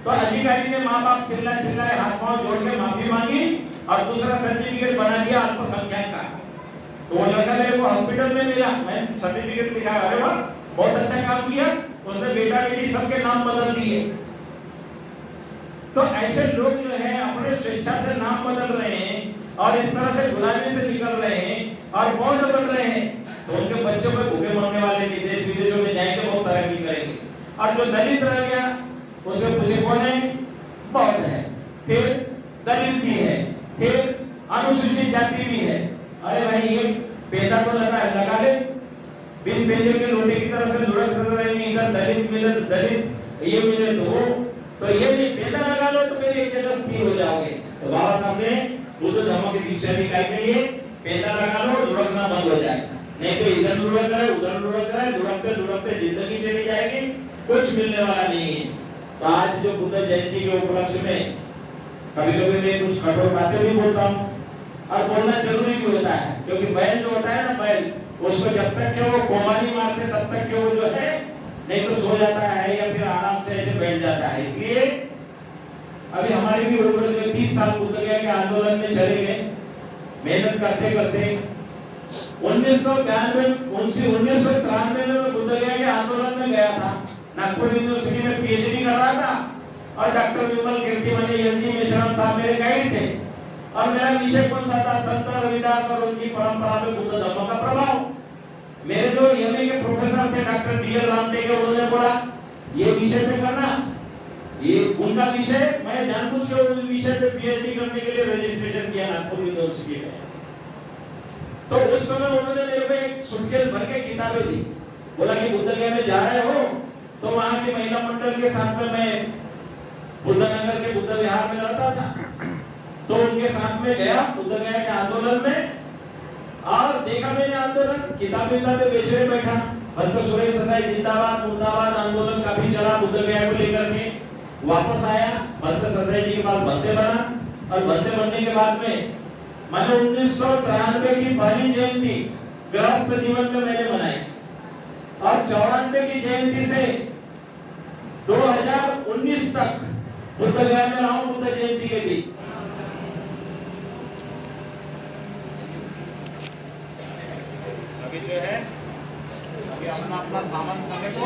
तो अधिकारी ने माँ बाप चिल्लाए हाथ पांव जोड़ के माफी मांगी और दूसरा सर्टिफिकेट बना दिया अल्पसंख्यक का। तो वो लड़का मेरे को हॉस्पिटल में मिला, मैं सर्टिफिकेट लिखा, अरे वाह बहुत अच्छा काम किया, उसने बेटा बेटी सबके नाम बदल दिए। तो ऐसे लोग जो है अपने स्वेच्छा से नाम बदल रहे हैं और इस तरह से गुलामी से निकल रहे हैं और बौद्ध बन रहे हैं, तो उनके बच्चों पर भूखे मरने वाले नहीं, देश विदेशों में जाएंगे बहुत तरक्की करेंगे। और जो दलित रह गया उसे पूछे कौन है? बौद्ध है, फिर दलित भी है, फिर अनुसूचित जाति भी है। अरे भाई ये पैदा तो लगा ले, बिन पैदे के लोटे की तरह से लुढ़कते रहेंगे, इधर दलित मिले तो दलित, ये मिले तो वो, तो ये नहीं पैदा लगा लो तो मेरे एक जगह स्थिर हो जाओगे। तो बाबा साहब ने बुद्ध धर्म की दीक्षा निकाय के लिए पैदा लगा लो, लुढ़कना बंद हो जाए, नहीं तो इधर लुढ़क रहे उधर लुढ़क रहे, लुढ़कते लुढ़कते जिंदगी चली जाएगी, कुछ मिलने वाला नहीं है। तो आज जो बुद्ध जयंती के उपलक्ष्य में कभी कभी मैं कुछ कठोर बातें भी बोलता हूँ और बोलना जरूरी भी होता है, क्योंकि बैल जो होता है ना, बैल उसको जब तक के वो कोमा नहीं मारते तब तक के वो जो है नहीं तो सो जाता है या फिर आराम से ऐसे बैठ जाता है। इसलिए अभी हमारी भी उम्र जो 30 साल बुद्ध गया के आंदोलन में चले गए, मेहनत करते करते 1993 में बुद्ध गया के आंदोलन में गया था, नागपुर यूनिवर्सिटी में पीएचडी कर रहा था और डॉक्टर विमल कीर्तिमणि एलजी मेश्राम साहब मेरे गाइड थे और मेरा विषय कौन सा था? संत रविदास और उनकी परंपरा में बुद्ध धर्म का प्रभाव। मेरे जो एमए के प्रोफेसर थे डॉक्टर डीएल रामटेके, उन्होंने बोला ये विषय पे करना, ये उनका विषय, मैं जानबूझ के उस विषय पे पीएचडी करने के लिए रजिस्ट्रेशन किया नागपुर यूनिवर्सिटी में। तो उस समय उन्होंने मेरे को एक सूटकेस भर के किताबें दी, बोला कि बुद्ध गया में जा रहे हो तो वहां के महिला मंडल के साथ में मैं बुद्धनगर के बुद्ध विहार में रहता था, तो उनके साथ में गया बुद्ध गया के आंदोलन में और देखा मैंने आंदोलन, किताबें बेचने बैठा, भक्त सुरेश ससाई जिंदाबाद मुर्दाबाद आंदोलन काफी चला बुद्ध गया को लेकर के। वापस आया भक्त ससाई जी के पास भक्ते बना और भक्ते बनने के बाद में मैंने 1993 की पहली जयंती गृहस्थ जीवन में मैंने मनाई और 94 की जयंती से 2019 तक बुद्ध गया में रहा हूं बुद्ध जयंती के दिन। अभी जो है अभी अपना अपना सामान समेटो,